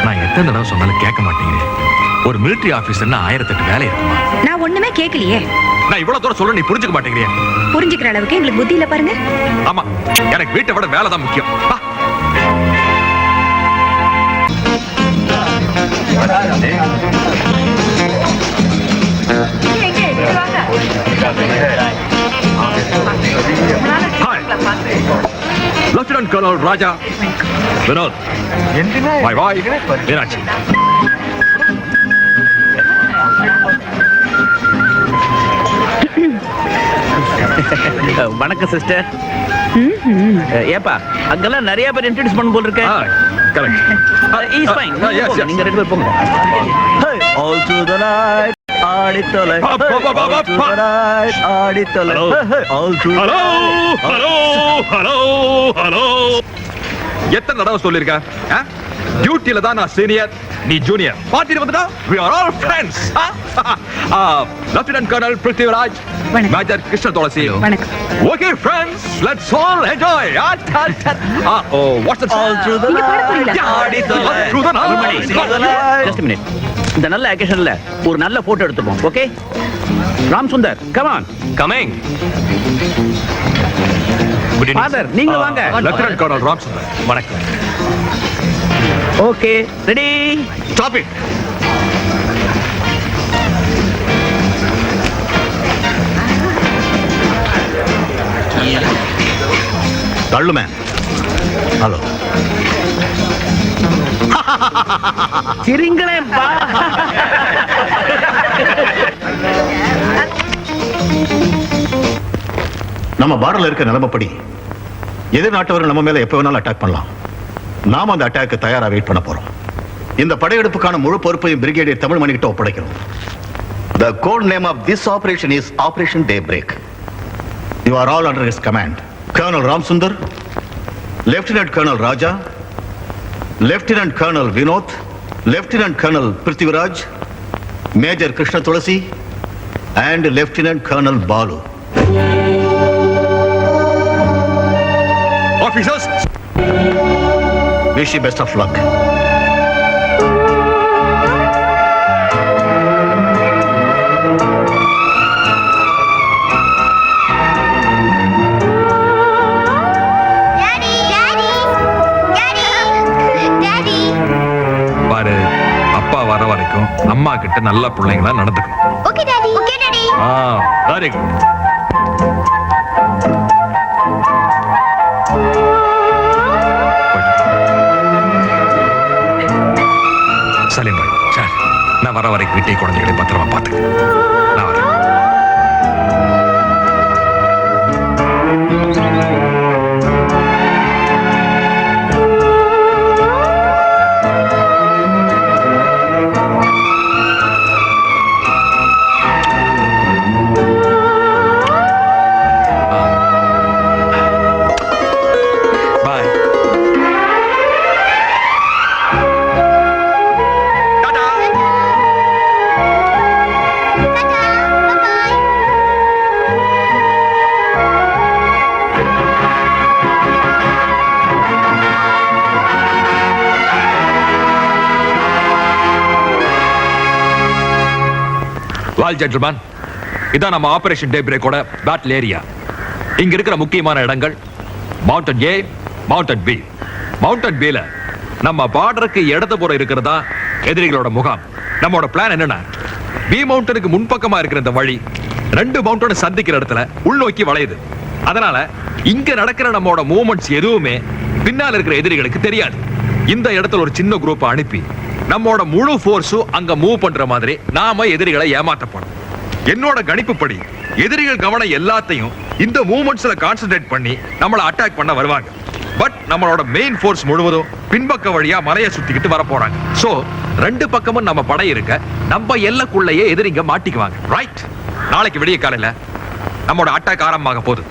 நான் எத்தனை தடவை சொன்னாலும் கேட்க மாட்டேங்கிறேன். ஒரு மிலிட்டரி ஆபீசர்னா 1008 வேலை இருக்குமா? நான் ஒண்ணுமே கேட்கலையே. நான் இவ்வளவு தூரம் சொல்ல நீ புரிஞ்சுக்க மாட்டேங்கிறியா? புரிஞ்சுக்கிற அளவுக்கு எங்களுக்கு புத்தி இல்ல பாருங்க. ஆமா, எனக்கு வீட்டை விட வேலை தான் முக்கியம். வா. Hi. Lieutenant Colonel Raja Vinod. My wife, Meenakshi. வணக்கம் சிஸ்டர். ஏப்பா அங்கெல்லாம் நிறைய பேர் இன்ட்ரோடியூஸ் பண்ண போல இருக்க. Correct. Is fine. Yes, yes. நீங்க ரெண்டு பேர் போங்க. All through the night ஆடித்தொலை. ஆடித்தொலை. All through. Hello. எத்தனை தடவை சொல்லிருக்க? டியூட்டில தான் நான் சீனியர், நீ ஜூனியர். பார்ட்டில வந்துட்டா we are all friends. Lieutenant Colonel Prithviraj, Major Krishna Tulasi. வணக்கம். Okay friends, let's all enjoy. What's the All through the night ஆடித்தொலை. All through the night. Just a minute. இந்த நல்ல அகேஷன்ல ஒரு நல்ல போட்டோ எடுத்துப்போம். Okay? Ram Sundar, come on. Coming. Father, நீங்க வாங்க. Lieutenant Colonel Ram Sundar. வணக்கம். Okay, ready? Stop it. தள்ளுமே. ஹலோ. சிரிங்களே பா. நம்ம பார்டர்ல இருக்க நிலைமைப்படி எதிர் நாட்டவர்கள் நம்ம மேல எப்ப வேணாலும் அட்டாக் பண்ணலாம். நாம அந்த அட்டாக்கு தயாரா வெயிட் பண்ண போறோம். இந்த படையெடுப்புக்கான முழு பொறுப்பையும் பிரிகேடியர் தமிழ்மணி கிட்ட ஒப்படைக்கிறோம். The code name of this operation is Operation Daybreak. You are all under his command. Colonel Ramsundar, Lieutenant Colonel Raja, Lieutenant Colonel Vinod, Lieutenant Colonel Prithviraj, Major Krishna Tulasi, and Lieutenant Colonel Balu. Officers, Wish you best of luck. பாரு, அப்பா வர வரைக்கும் அம்மா கிட்ட நல்ல பிள்ளைங்களா நடந்துக்கணும். Okay daddy. Okay daddy. Very good. Salim பாய், சார், நான் வர வரைக்கும் வீட்டை குழந்தைகளை பத்திரமா பார்த்துக்க. நான் வரேன். பாய். வால் ஜென்டில்மேன், இதான் நம்ம ஆபரேஷன் டே பிரேக்கோட பேட்டில் ஏரியா. இங்க இருக்கிற முக்கியமான இடங்கள் மவுண்டன் ஏ, மவுண்டன் பி. மவுண்டன் பில நம்ம பார்டருக்கு இடதுபுறம் இருக்கிறதா எதிரிகளோட முகாம். நம்மளோட பிளான் என்னன்னா, பி மவுண்டனுக்கு முன்பக்கமா இருக்கிற இந்த வழி 2 மவுண்டனை சந்திக்கிற இடத்துல உள்நோக்கி வளையுது. அதனால இங்க நடக்கிற நம்மளோட மூவ்மெண்ட்ஸ் எதுவுமே பின்னால் இருக்கிற எதிரிகளுக்கு தெரியாது. இந்த இடத்துல ஒரு சின்ன குரூப் அனுப்பி நம்மோட முழு ஃபோர்ஸும் அங்க மூவ் பண்ற மாதிரி நாம எதிரிகளை ஏமாத்தப்படும். என்னோட கணிப்புப்படி எதிரிகள் கவனம் எல்லாத்தையும் இந்த மூவ்மெண்ட்ஸ்ல கான்சென்ட்ரேட் பண்ணி நம்மள அட்டாக் பண்ண வருவாங்க. பட் நம்மளோட மெயின் ஃபோர்ஸ் முழுவதும் பின்பக்க வழியா மலையை சுத்திக்கிட்டு வர போறாங்க. சோ 2 பக்கமும் நம்ம படை இருக்க நம்ம எல்லைக்குள்ளேயே எதிரிங்க மாட்டிக்குவாங்க. ரைட்? நாளைக்கு விடிய காலையில நம்மளோட அட்டாக் ஆரம்பமாக போகுது.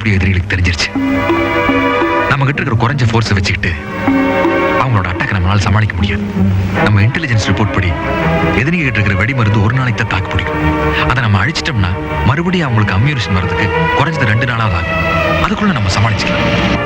எப்படி எதிரிகளுக்கு தெரிஞ்சிருச்சு. நம்ம கிட்ட இருக்கிற குறைஞ்ச ஃபோர்ஸை வச்சுக்கிட்டு அவங்களோட அட்டாக் நம்மளால சமாளிக்க முடியாது. நம்ம இன்டெலிஜென்ஸ் ரிப்போர்ட் படி எதிரிங்க கிட்ட இருக்கிற வெடி மருந்து ஒரு நாளைக்கு தான் தாக்கு பிடிக்கும். அதை நம்ம அழிச்சிட்டோம்னா மறுபடியும் அவங்களுக்கு அம்யூனிஷன் வர்றதுக்கு குறைஞ்சது 2 நாளாவது ஆகும். அதுக்குள்ள நம்ம சமாளிச்சுக்கலாம்.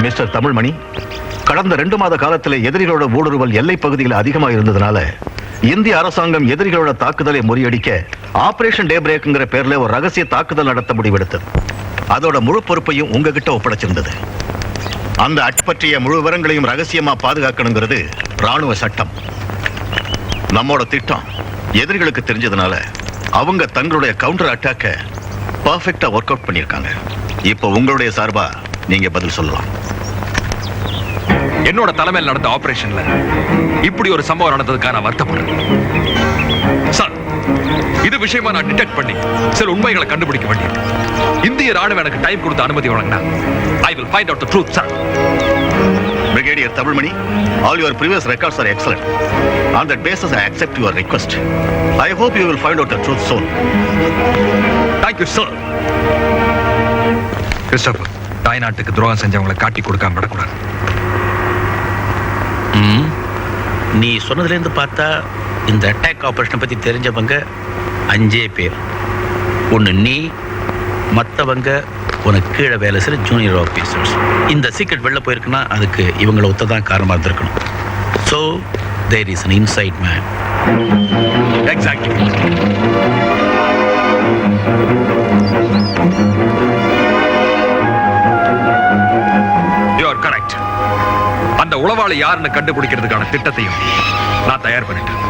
மிஸ்டர் தமிழ்மணி, கடந்த 2 மாத காலத்தில் எதிரிகளோட ஊடுருவல் எல்லை பகுதியில் அதிகமாக இருந்ததுனால இந்திய அரசாங்கம் எதிரிகளோட தாக்குதலை முறியடிக்க ஆபரேஷன் டே பிரேக்ங்கிற பேர்ல ஒரு ரகசிய தாக்குதல் நடத்த முடிவெடுத்தது. அதோட முழு பொறுப்பையும் உங்ககிட்ட ஒப்படைச்சிருந்தது. அந்த பற்றிய முழு விவரங்களையும் ரகசியமா பாதுகாக்கணுங்கிறது ராணுவ சட்டம். நம்மோட திட்டம் எதிரிகளுக்கு தெரிஞ்சதுனால அவங்க தங்களுடைய கவுண்டர் அட்டாக்க பர்ஃபெக்ட்டா ஒர்க் அவுட் பண்ணிருக்காங்க. இப்போ உங்களுடைய சார்பா நீங்க பதில் சொல்லலாம். என்னோட தலைமையில் நடந்த ஆபரேஷன்ல இப்படி ஒரு சம்பவம் நடந்ததுக்காக நான் வருத்தப்படுறேன் சார். இது விஷயமா நான் டிடெக்ட் பண்ணி சில உண்மைகளை கண்டுபிடிக்க வேண்டியது. இந்திய ராணுவம் எனக்கு டைம் கொடுத்த அனுமதி வழங்கினா I will find out the truth, sir. Brigadier Tamilmani, all your previous records are excellent. On that basis, I accept your request. I hope you will find out the truth soon. Thank you, sir. Christopher, தாய்நாட்டுக்கு துரோகம் செஞ்சவங்களை காட்டி கொடுக்காம விடக்கூடாது. நீ சொன்னதுலேருந்து பார்த்தா இந்த அட்டாக் ஆபரேஷனை பற்றி தெரிஞ்சவங்க 5 பேர். ஒன்று நீ, மற்றவங்க உனக்கு கீழே வேலை செய்கிற ஜூனியர் ஆஃபீஸர்ஸ். இந்த சீக்ரெட் வெளில போயிருக்குன்னா அதுக்கு இவங்களை ஒத்ததான் காரணமாக இருந்திருக்கணும். So there is an inside man. Exactly. You are correct. அந்த உளவாளி யாருன்னு கண்டுபிடிக்கிறதுக்கான திட்டத்தையும் நான் தயார் பண்ணிட்டேன்.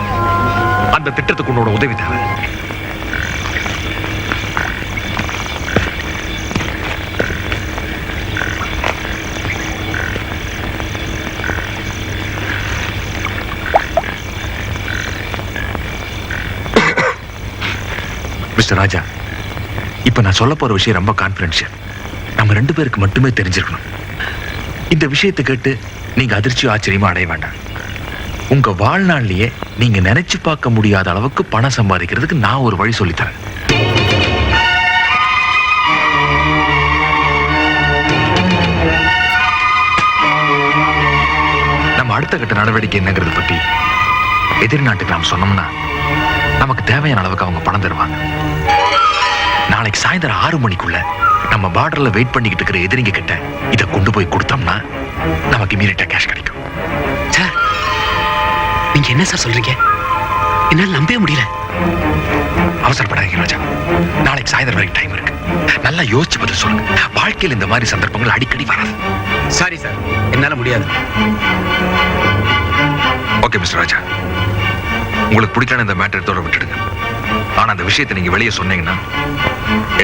அந்த திட்டத்துக்கு உன்னோட உதவி தேவை. மிஸ்டர் ராஜா, இப்ப நான் சொல்ல போற விஷயம் ரொம்ப கான்ஃபிடென்ஷியல். நம்ம 2 பேருக்கு மட்டுமே தெரிஞ்சிருக்கணும். இந்த விஷயத்தை கேட்டு நீங்க அதிர்ச்சி ஆச்சரியமா அடைய வேண்டாம். உங்க வாழ்நாள்லயே நீங்க நினைச்சு பார்க்க முடியாத அளவுக்கு பணம் சம்பாதிக்கிறதுக்கு நான் ஒரு வழி சொல்லித்தரேன். நம்ம அடுத்த கட்ட நடவடிக்கை என்னங்கிறத பத்தி எதிரி நாட்டுக்கு நாம் சொன்னோம்னா நமக்கு தேவையான அளவுக்கு அவங்க பணம் தருவாங்க. நாளைக்கு சாயந்தரம் 6 மணிக்குள்ள நம்ம பார்டர்ல வெயிட் பண்ணிக்கிட்டு இருக்கிற எதிரிங்க கிட்ட இதை கொண்டு போய் கொடுத்தோம்னா நமக்கு இமீடியட்டா கேஷ் கிடைக்கும். சார், நீங்க என்ன சார் சொல்றீங்க? என்னால நம்பவே முடியல. அவசரப்படாதீங்க ராஜா. நாளைக்கு சாயந்தரம் வரைக்கும் டைம் இருக்கு. நல்லா யோசிச்சு பதில் சொல்லுங்க. வாழ்க்கையில் இந்த மாதிரி சந்தர்ப்பங்கள் அடிக்கடி வராது. சாரி சார், என்னால முடியாது. ஓகே மிஸ்டர் ராஜா, உங்களுக்கு பிடிக்கான இந்த மேட்டர் தோட விட்டுடுங்க. ஆனா அந்த விஷயத்தை நீங்க வெளியே சொன்னீங்கன்னா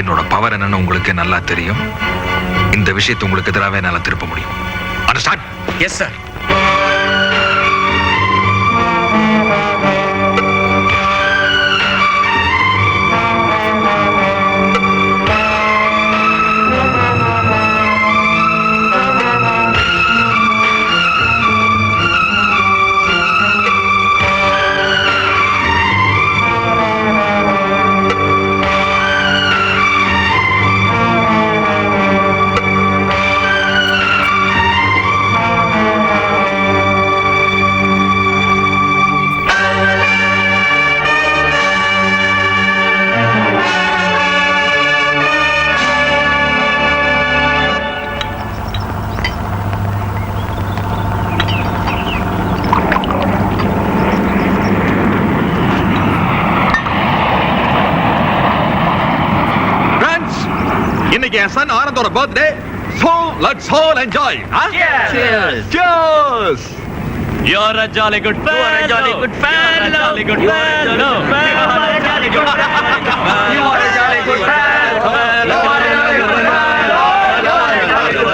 என்னோட பவர் என்னன்னு உங்களுக்கு நல்லா தெரியும். இந்த விஷயத்தை உங்களுக்கு எதிராகவே என்னால திருப்ப முடியும். அண்டர்ஸ்டாண்ட்? Yes sir. இன்னைக்கு என் சன் ஆனந்தோட birthday. So let's all enjoy. Cheers. Cheers. You're a jolly good fellow. You are a jolly good fellow. You are a jolly good fellow. You are a jolly good fellow. You are a jolly good fellow. You are a jolly good fellow.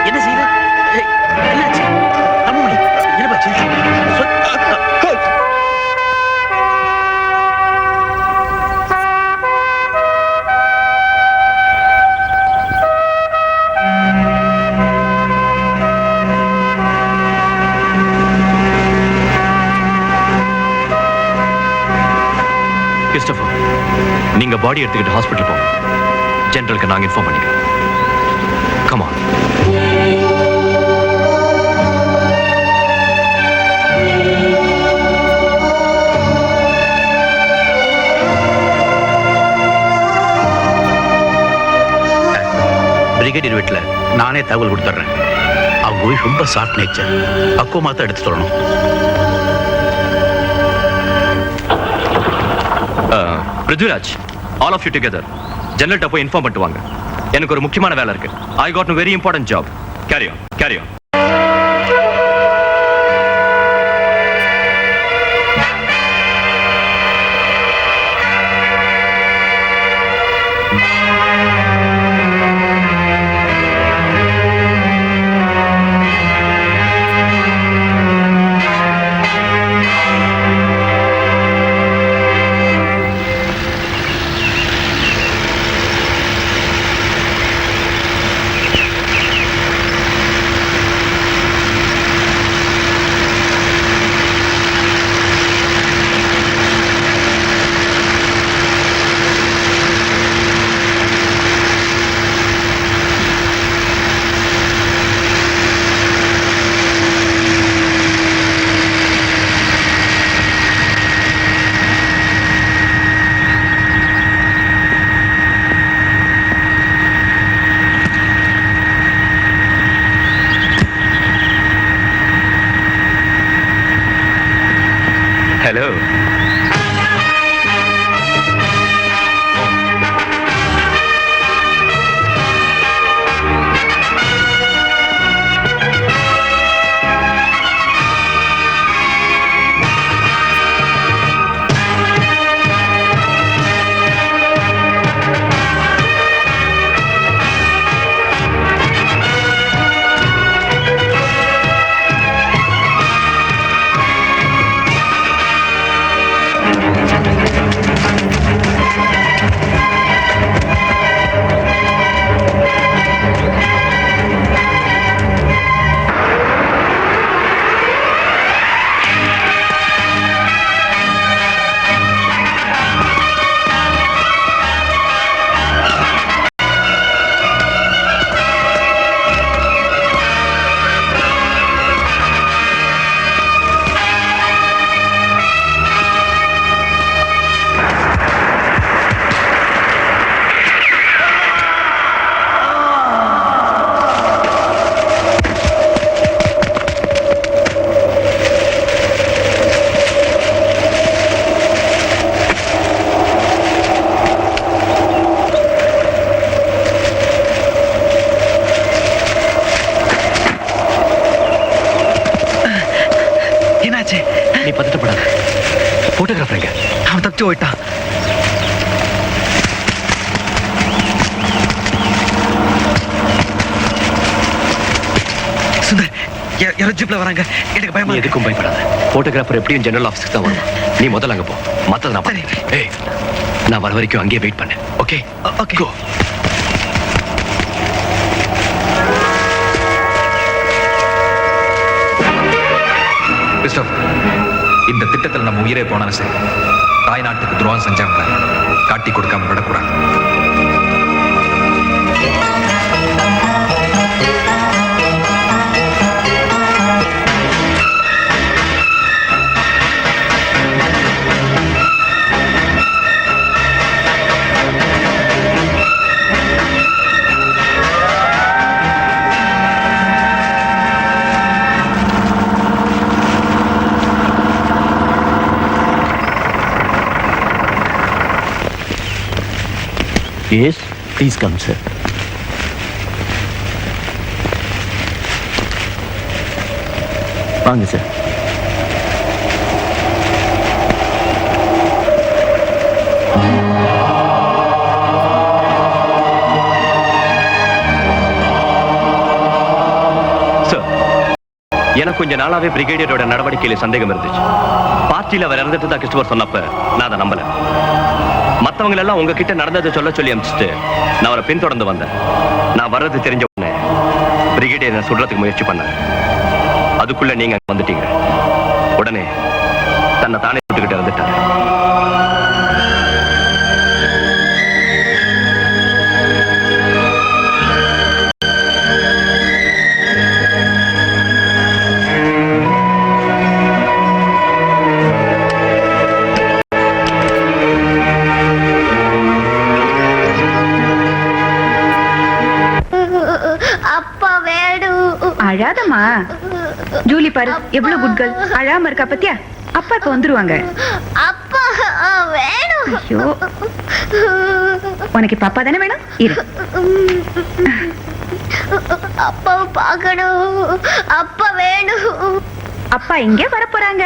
என்ன செய்த? என்னாச்சு? தம்பி, என்ன பச்சு? கிறிஸ்டோபர், நீங்க பாடி எடுத்துக்கிட்டு ஹாஸ்பிட்டல் போங்க. ஜெனரலுக்கு நாங்க இன்ஃபார்ம் பண்ணிக்கிறோம். Come on. பிரிகேடியர் வீட்டுல நானே தகவல் கொடுத்துட்றேன். அவங்க ஒய்ஃப் ரொம்ப சாஃப்ட் நேச்சர். பக்குவமாக தான் எடுத்து சொல்லணும். Prithviraj, all of you together ஜெனரல்ட்ட போய் இன்ஃபார்ம் பண்ணிட்டு வாங்க. எனக்கு ஒரு முக்கியமான வேலை இருக்கு. I got a very important job. Carry on, carry on. யாரோ ஜீப்ல வராங்க, எனக்கு பயமா நீ இருக்கு. எதுக்கும் பயப்படாத. போட்டோகிராஃபர் எப்படியும் ஜெனரல் ஆஃபீஸ்க்கு தான் வருவான். நீ முதல்ல அங்க போ, மத்தத நான் பாத்துக்கிறேன். ஏய், நான் வர வரைக்கும் அங்கேயே வெயிட் பண்ணு. Okay okay. கோ. கிறிஸ்டோபர், இந்த திட்டத்துல நம்ம உயிரே போனாலும் சரி, தாய்நாட்டுக்கு துரோகம் செஞ்சவங்கள காட்டி கொடுக்காம விடக்கூடாது. Yes, please come, sir. வாங்க சார். எனக்கு கொஞ்ச நாளாவே பிரிகேடியரோட நடவடிக்கையில சந்தேகம் இருந்துச்சு. பார்ட்டியில அவர் இறந்துட்டு தான் கிறிஸ்டோபர் சொன்னப்ப நான் அதை நம்பல. மத்தவங்க எல்லாம் உங்ககிட்ட நடந்ததை சொல்ல சொல்லி அனுப்பிச்சிட்டு நான் அவரை பின்தொடர்ந்து வந்தேன். நான் வர்றது தெரிஞ்ச உடனே பிரிகேடியரை சுடுறதுக்கு முயற்சி பண்ணேன். அதுக்குள்ள நீங்க வந்துட்டீங்க. உடனே தன்னை தானே சுட்டுக்கிட்டு இறந்துட்டாரு. அழாதம்மா. ஜூலி பாரு எவ்வளவு குட் கேர்ள். அழாம இருக்கா பத்தியா? அப்பா இப்ப வந்துருவாங்க. அப்பா வேணும். ஐயோ, உனக்கு இப்ப அப்பா தானே வேணும். இரு. அப்பாவை பார்க்கணும். அப்பா வேணும். அப்பா இங்கே வர போறாங்க.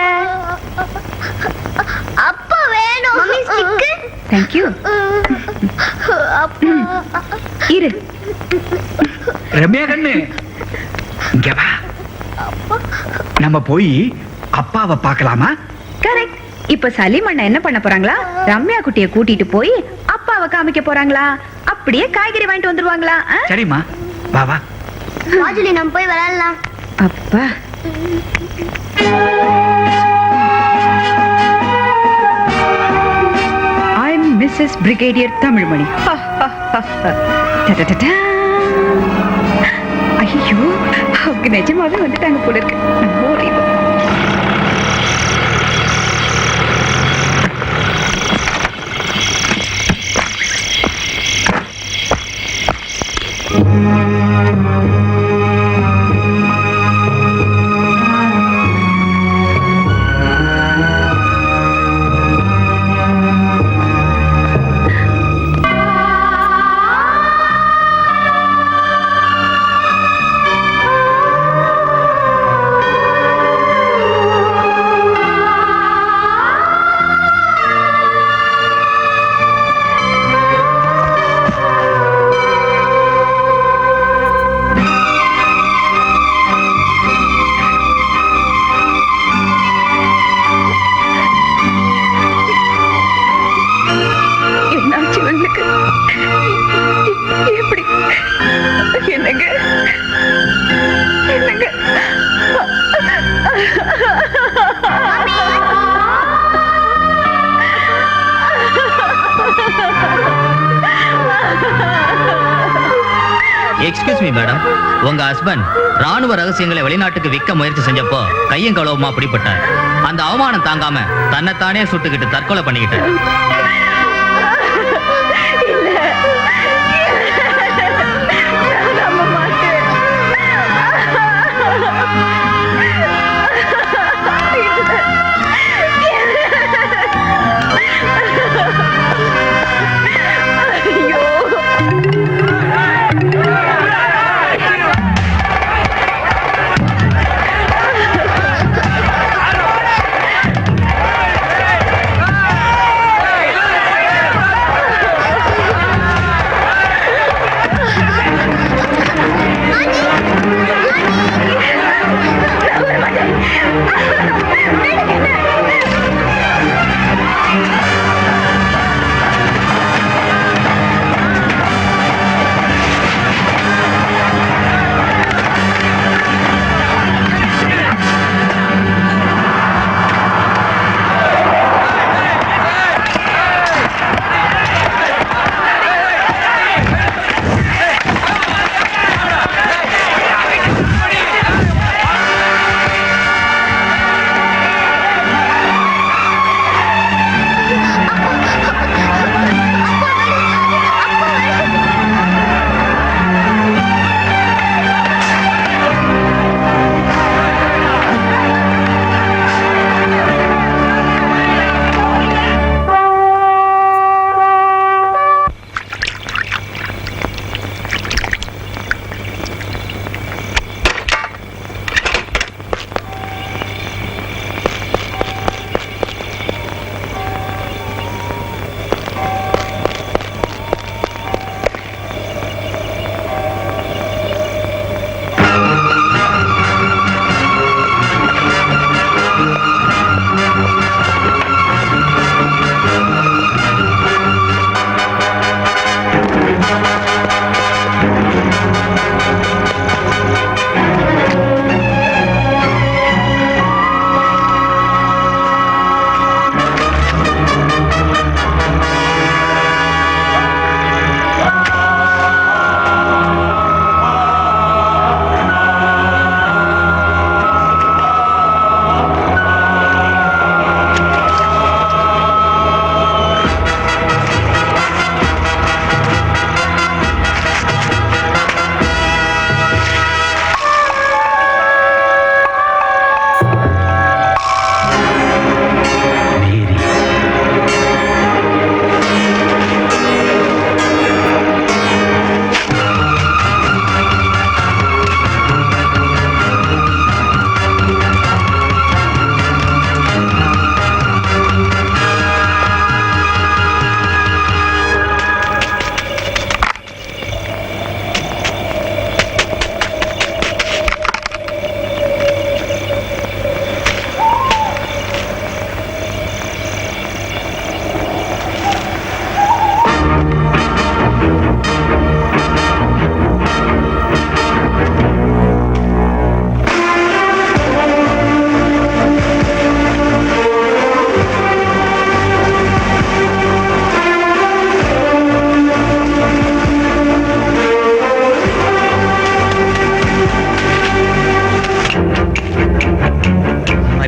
அப்பா வேணும். Mummy stick. Thank you. அப்பா இரு. ரம்யா கண்ணு, இங்க வா. நம்ம போய் அப்பாவை பார்க்கலாமா? கரெக்ட். இப்ப சலீம் அண்ணா என்ன பண்ண போறாங்களா? ரம்யா குட்டியை கூட்டிட்டு போய் அப்பாவை காமிக்க போறாங்களா? அப்படியே காய்கறி வாங்கிட்டு வந்துருவாங்களா? சரிம்மா, வா வா. வாஜுலி நம்ம போய் விளையாடலாம். அப்பா ஐம் மிஸ்ஸஸ் பிரிகேடியர் தமிழ்மணி. ஐயோ, அவங்க நிஜமாவே வந்துட்டாங்க போல இருக்கு. எக்ஸ்கியூஸ் மீ மேடம், உங்க ஹஸ்பண்ட் ராணுவ ரகசியங்களை வெளிநாட்டுக்கு விற்க முயற்சி செஞ்சப்போ கையும் களவுமா பிடிபட்டார். அந்த அவமானம் தாங்காம தன்னைத்தானே சுட்டுக்கிட்டு தற்கொலை பண்ணிக்கிட்டார்.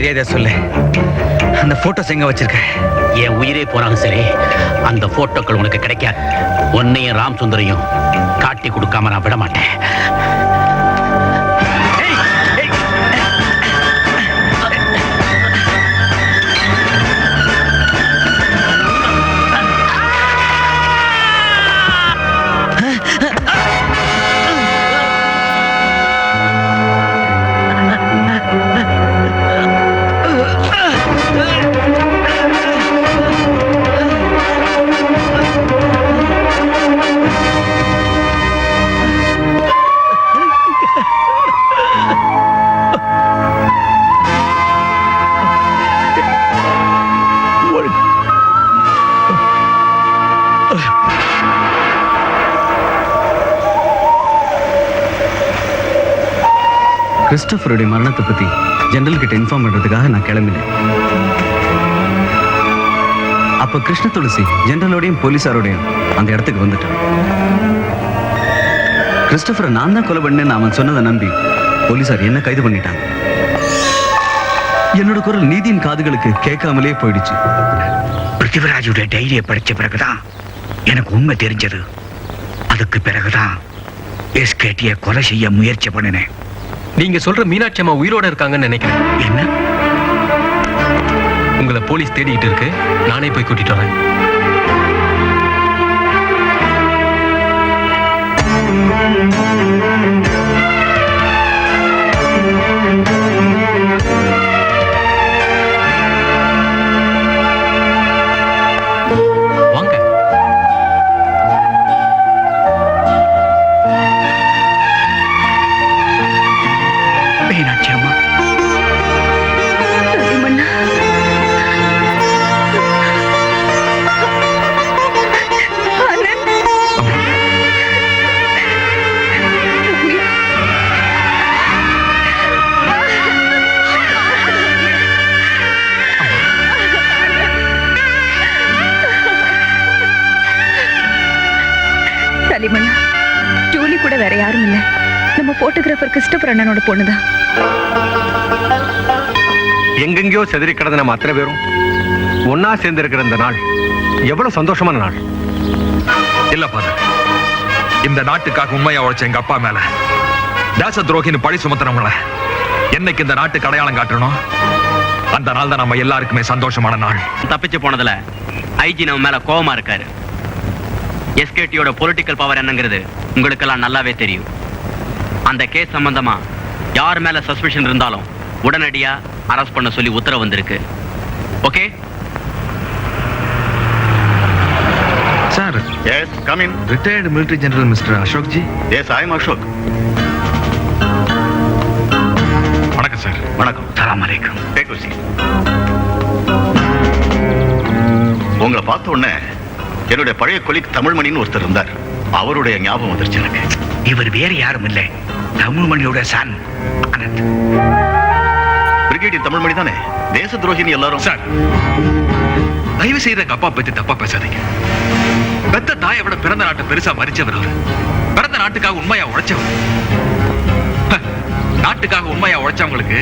மரியாதை சொல்லு. அந்த போட்டோஸ் எங்க வச்சிருக்க? என் உயிரே போனாலும் சரி அந்த போட்டோக்கள் உனக்கு கிடைக்காது. உன்னையும் ராம் சுந்தரையும் காட்டி கொடுக்காம நான் விட மாட்டேன். கிறிஸ்டோபருடைய மரணத்தை பத்தி ஜெனரல் கிட்ட இன்ஃபார்ம் பண்றதுக்காக நான் கிளம்பினேன். அப்ப கிருஷ்ண துளசி ஜெனரலோடையும் போலீஸாரோடையும் அந்த இடத்துக்கு வந்துட்டான். கிறிஸ்டோபரை நான் தான் கொலை பண்ணேன்னு அவன் சொன்னதை நம்பி போலீஸார் என்ன கைது பண்ணிட்டாங்க. என்னோட குரல் நீதியின் காதுகளுக்கு கேட்காமலே போயிடுச்சு. பிருத்திவிராஜோட டைரியை படிச்ச பிறகுதான் எனக்கு உண்மை தெரிஞ்சது. அதுக்கு பிறகுதான் எஸ்கேடியை கொலை செய்ய முயற்சி பண்ணினேன். நீங்க சொல்ற மீனாட்சி அம்மா உயிரோட இருக்காங்கன்னு நினைக்கிறேன். என்ன? உங்களை போலீஸ் தேடிட்டு இருக்கு. நானே போய் கூட்டிட்டு வரேன். வாங்க. மீனாட்சி அம்மா, சலிமண்ணா, ஜூலி கூட வேற யாரும் இல்ல. நம்ம போட்டோகிராஃபர் கிறிஸ்டோபர் அண்ணனோட பொண்ணுதான். எங்கெங்கயோ செதறி கிடந்த நம்ம அத்தனை பேரும் ஒன்னா சேர்ந்து இருக்கிற இந்த நாள் எவ்வளவு சந்தோஷமான நாள். இல்ல ஃபாதர், இந்த நாட்டுக்காக உண்மையா உழைச்ச எங்க அப்பா மேல தேச துரோகின்னு பழி சுமத்துறவங்கள என்னைக்கு இந்த நாட்டுக்கு அடையாளம் காட்டணும், அந்த நாள் தான் நம்ம எல்லாருக்குமே சந்தோஷமான நாள். தப்பிச்சு போனதுல ஐஜி நம்ம மேல கோவமா இருக்காரு. எஸ்கேடியோட பொலிட்டிக்கல் பவர் என்னங்கிறது உங்களுக்கெல்லாம் நல்லாவே தெரியும். அந்த கேஸ் சம்பந்தமா யார் மேல சஸ்பெஷன் இருந்தாலும் உடனடியா அரெஸ்ட் பண்ண சொல்லி உத்தரவு வந்திருக்கு. Okay sir. Yes, come in. Retired military general mister Ashok ji. Yes, I am Ashok. வணக்கம் சார். வணக்கம். சலாம் அலைக்கும். Take you seat. உங்களை பார்த்த உடனே என்னுடைய பழைய கொலிக் தமிழ்மணின்னு ஒருத்தர் இருந்தார். அவருடைய ஞாபகம் வந்துருச்சு எனக்கு. இவர் வேறு யாரும் இல்லை, தமிழ்மணியோட சன் அனந்த். பிரிகேடியர் தமிழ்மணி தானே? தேச துரோகினி எல்லாரும். சார், தயவு செய்து எங்க அப்பா பத்தி தப்பா பேசாதீங்க. பெத்த தாயை விட பிறந்த நாட்டை பெருசா மதிச்சவர் அவரு. பிறந்த நாட்டுக்காக உண்மையா உழைச்சவர். நாட்டுக்காக உண்மையா உழைச்சவங்களுக்கு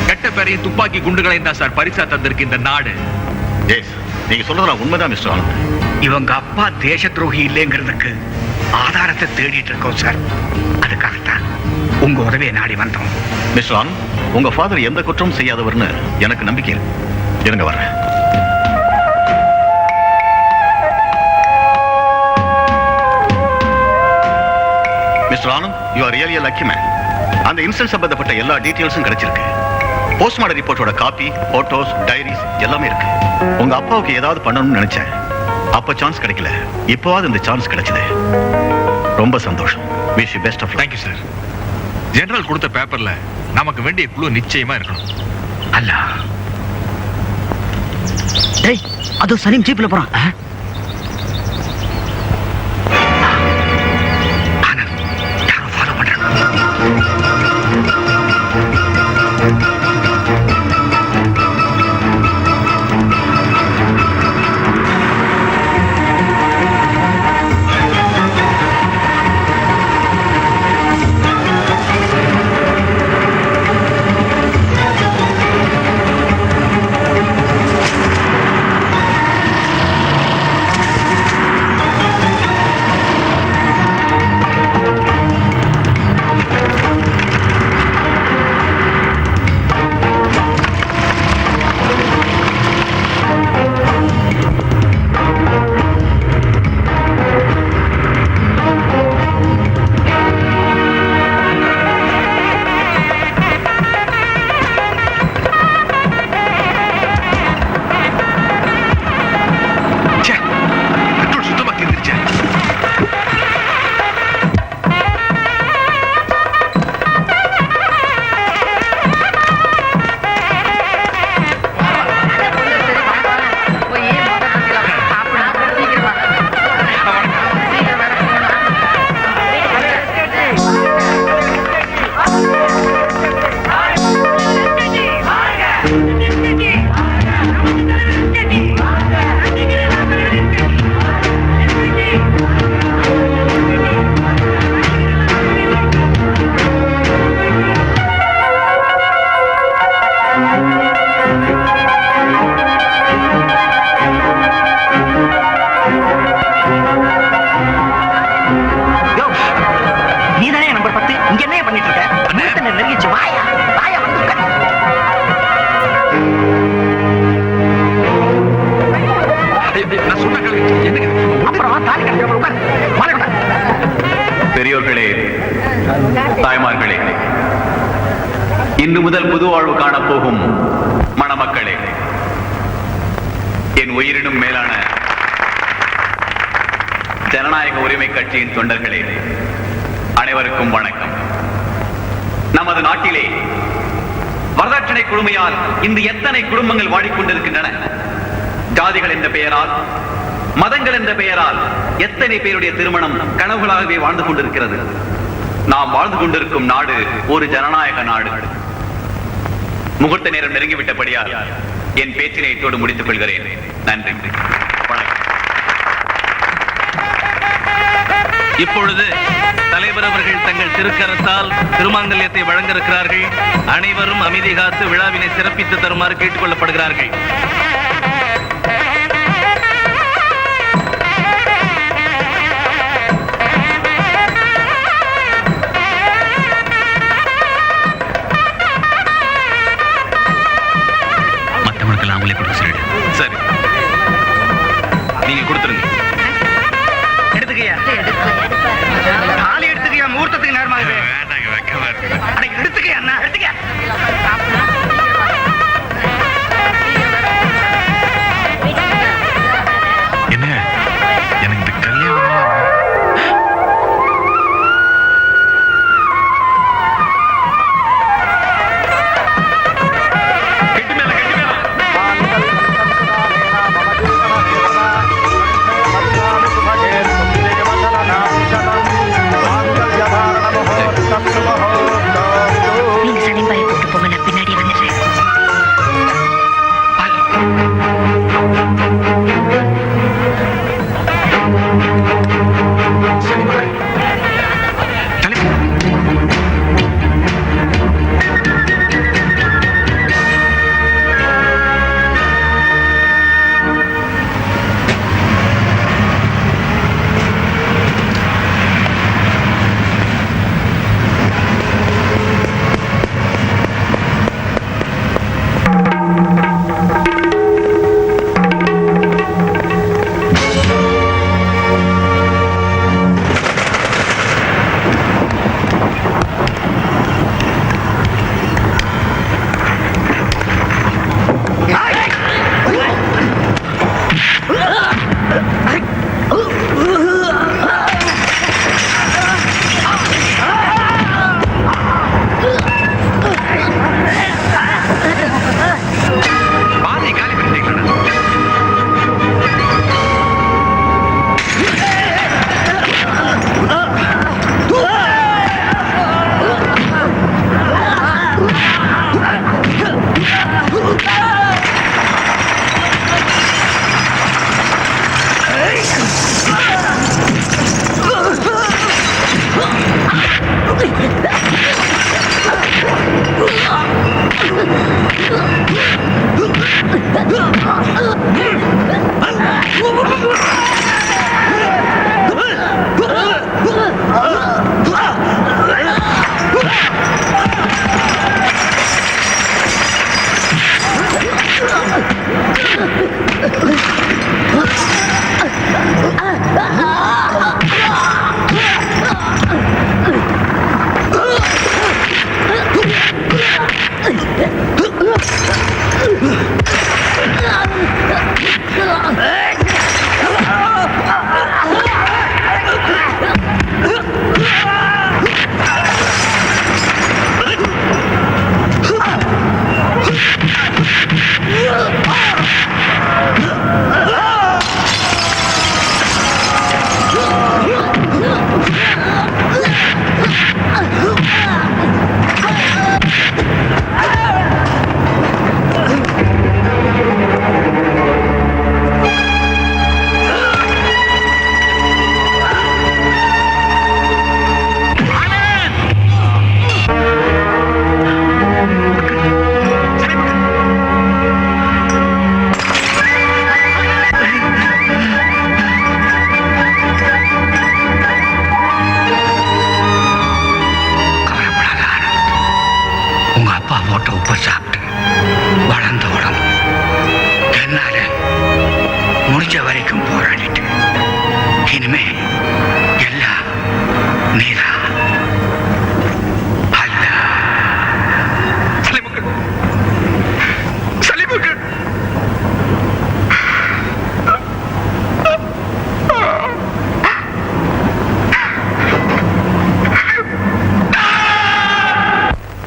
கெட்ட பேரையும் துப்பாக்கி குண்டுகளையும் தான் சார் பரிசா தந்திருக்கு இந்த நாடு. எஸ், நீங்க சொல்றதெல்லாம் உண்மைதான் மிஸ்டர் ஆனந்த். இவங்க அப்பா தேச துரோகி இல்லைங்கிறதுக்கு ஆதாரத்தை தேடிட்டு இருக்கோம் சார். அதுக்காகத்தான் உங்க உதவியை நாடி வந்தோம். மிஸ்டர் ஆனந்த், உங்க ஃபாதர் எந்த குற்றமும் செய்யாதவர்னு எனக்கு நம்பிக்கை இருக்கு. இருங்க வர்றேன். Mister Anand, you are really a lucky man. அந்த இன்சிடென்ட் சம்பந்தப்பட்ட எல்லா டீடைல்ஸும் கிடைச்சிருக்கு. போஸ்ட்மார்டம் ரிப்போர்ட்டோட காப்பி, போட்டோஸ், டைரிஸ் எல்லாமே இருக்கு. உங்க அப்பாவுக்கு ஏதாவது பண்ணணும்னு நினைச்சேன். அப்ப சான்ஸ் கிடைக்கல. இப்போவாது இந்த சான்ஸ் கிடைச்சது. ரொம்ப சந்தோஷம். Wish you best of luck. Thank you sir. General கொடுத்த பேப்பர்ல நமக்கு வேண்டிய குழு நிச்சயமா இருக்கணும். அல்ல, டேய், அது சலீம் ஜீப்ல போறான். ஆனந்த், யாரோ ஃபாலோ பண்றாங்க. இங்க என்ன பண்ணிட்டு இருக்க? நெருங்கிச்சு வாயா வாயா வந்து உட்காரு. நான் சொன்ன கேளு. என்னங்க அப்புறம் தாலி கட்ட உட்காரு. மாலை கொண்டா. பெரியோர்களே, தாய்மார்களே, இன்று முதல் புது வாழ்வு காணப் போகும் மணமக்களே, என் உயிரினும் மேலான ஜனநாயக உரிமை கட்சியின் தொண்டர்களே, அனைவருக்கும் வணக்கம். நமது நாட்டிலே வரதட்சணை கொடுமையால் இன்று எத்தனை குடும்பங்கள் வாடிக்கொண்டிருக்கின்றன. ஜாதிகள் என்ற பெயரால், மதங்கள் என்ற பெயரால் எத்தனை பேருடைய திருமணம் கனவுகளாகவே வாழ்ந்து கொண்டிருக்கிறது. நாம் வாழ்ந்து கொண்டிருக்கும் நாடு ஒரு ஜனநாயக நாடு. முகூர்த்த நேரம் நெருங்கிவிட்டபடியால் என் பேச்சினை இத்தோடு முடித்துக் கொள்கிறேன். நன்றி, வணக்கம். இப்பொழுது தலைவர் அவர்கள் தங்கள் திருக்கரத்தால் திருமாங்கல்யத்தை வழங்க இருக்கிறார்கள். அனைவரும் அமைதி காத்து விழாவினை சிறப்பித்து தருமாறு கேட்டுக் கொள்ளப்படுகிறார்கள். மற்றவங்களுக்கெல்லாம் அவங்களே கொடுக்க சொல்லிடு. சரி, நீங்க கொடுத்துருங்க. எடுத்துக்கையா தாலி எடுத்துக்கையா, முகூர்த்தத்துக்கு நேரமாகுது. எடுத்துக்கையா அண்ணா, எடுத்துக்க. என்ன எனக்கு இந்த கல்யாணம் நீங்க சரி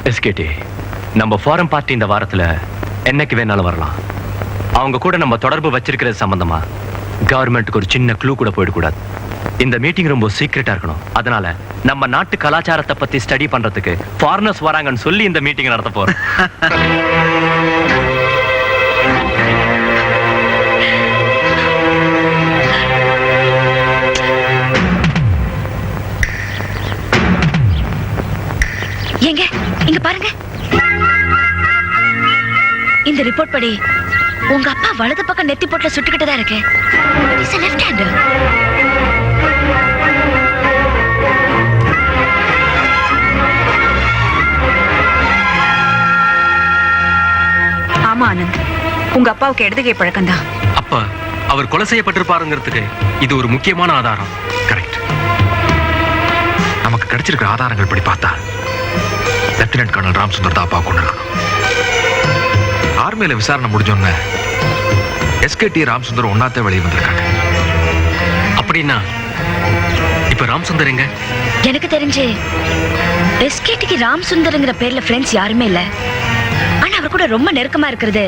எஸ்கேடி, நம்ம ஃபாரின் பார்ட்டி இந்த வாரத்துல என்னைக்கு வேணாலும் வரலாம். அவங்க கூட நம்ம தொடர்பு வச்சிருக்கிறது சம்பந்தமா கவர்மெண்ட்டுக்கு ஒரு சின்ன க்ளூ கூட போயிடக்கூடாது. இந்த மீட்டிங் ரொம்ப சீக்ரெட்டா இருக்கணும். அதனால நம்ம நாட்டு கலாச்சாரத்தை பத்தி ஸ்டடி பண்றதுக்கு ஃபாரினர்ஸ் வராங்கன்னு சொல்லி இந்த மீட்டிங் நடத்த போறோம். எங்க இங்க பாருங்க. இந்த ரிப்போர்ட் படி உங்க அப்பா வலது பக்கம் நெத்தி போட்டுல சுட்டுக்கிட்டு தான் இருக்கு. It's a left hander. ஆமா ஆனந்த், உங்க அப்பாவுக்கு இடதுகை பழக்கம் தான். அப்ப அவர் கொலை செய்யப்பட்டிருப்பாருங்கிறதுக்கு இது ஒரு முக்கியமான ஆதாரம். கரெக்ட். நமக்கு கிடைச்சிருக்கிற ஆதாரங்கள் படி பார்த்தா லெப்டினன்ட் கர்னல் ராம்சுந்தர் தான் அப்பா கொண்டு இருக்கணும். ஆர்மியில விசாரணை முடிஞ்சோன்னு எஸ்கேடி ராம்சுந்தர் ஒன்னாத்தே வெளியே வந்திருக்காங்க. அப்படின்னா இப்ப ராம்சுந்தர் எங்க? எனக்கு தெரிஞ்சு எஸ்கேடிக்கு ராம்சுந்தர்ங்கிற பேர்ல ஃப்ரெண்ட்ஸ் யாருமே இல்ல. ஆனா அவர் கூட ரொம்ப நெருக்கமா இருக்கிறது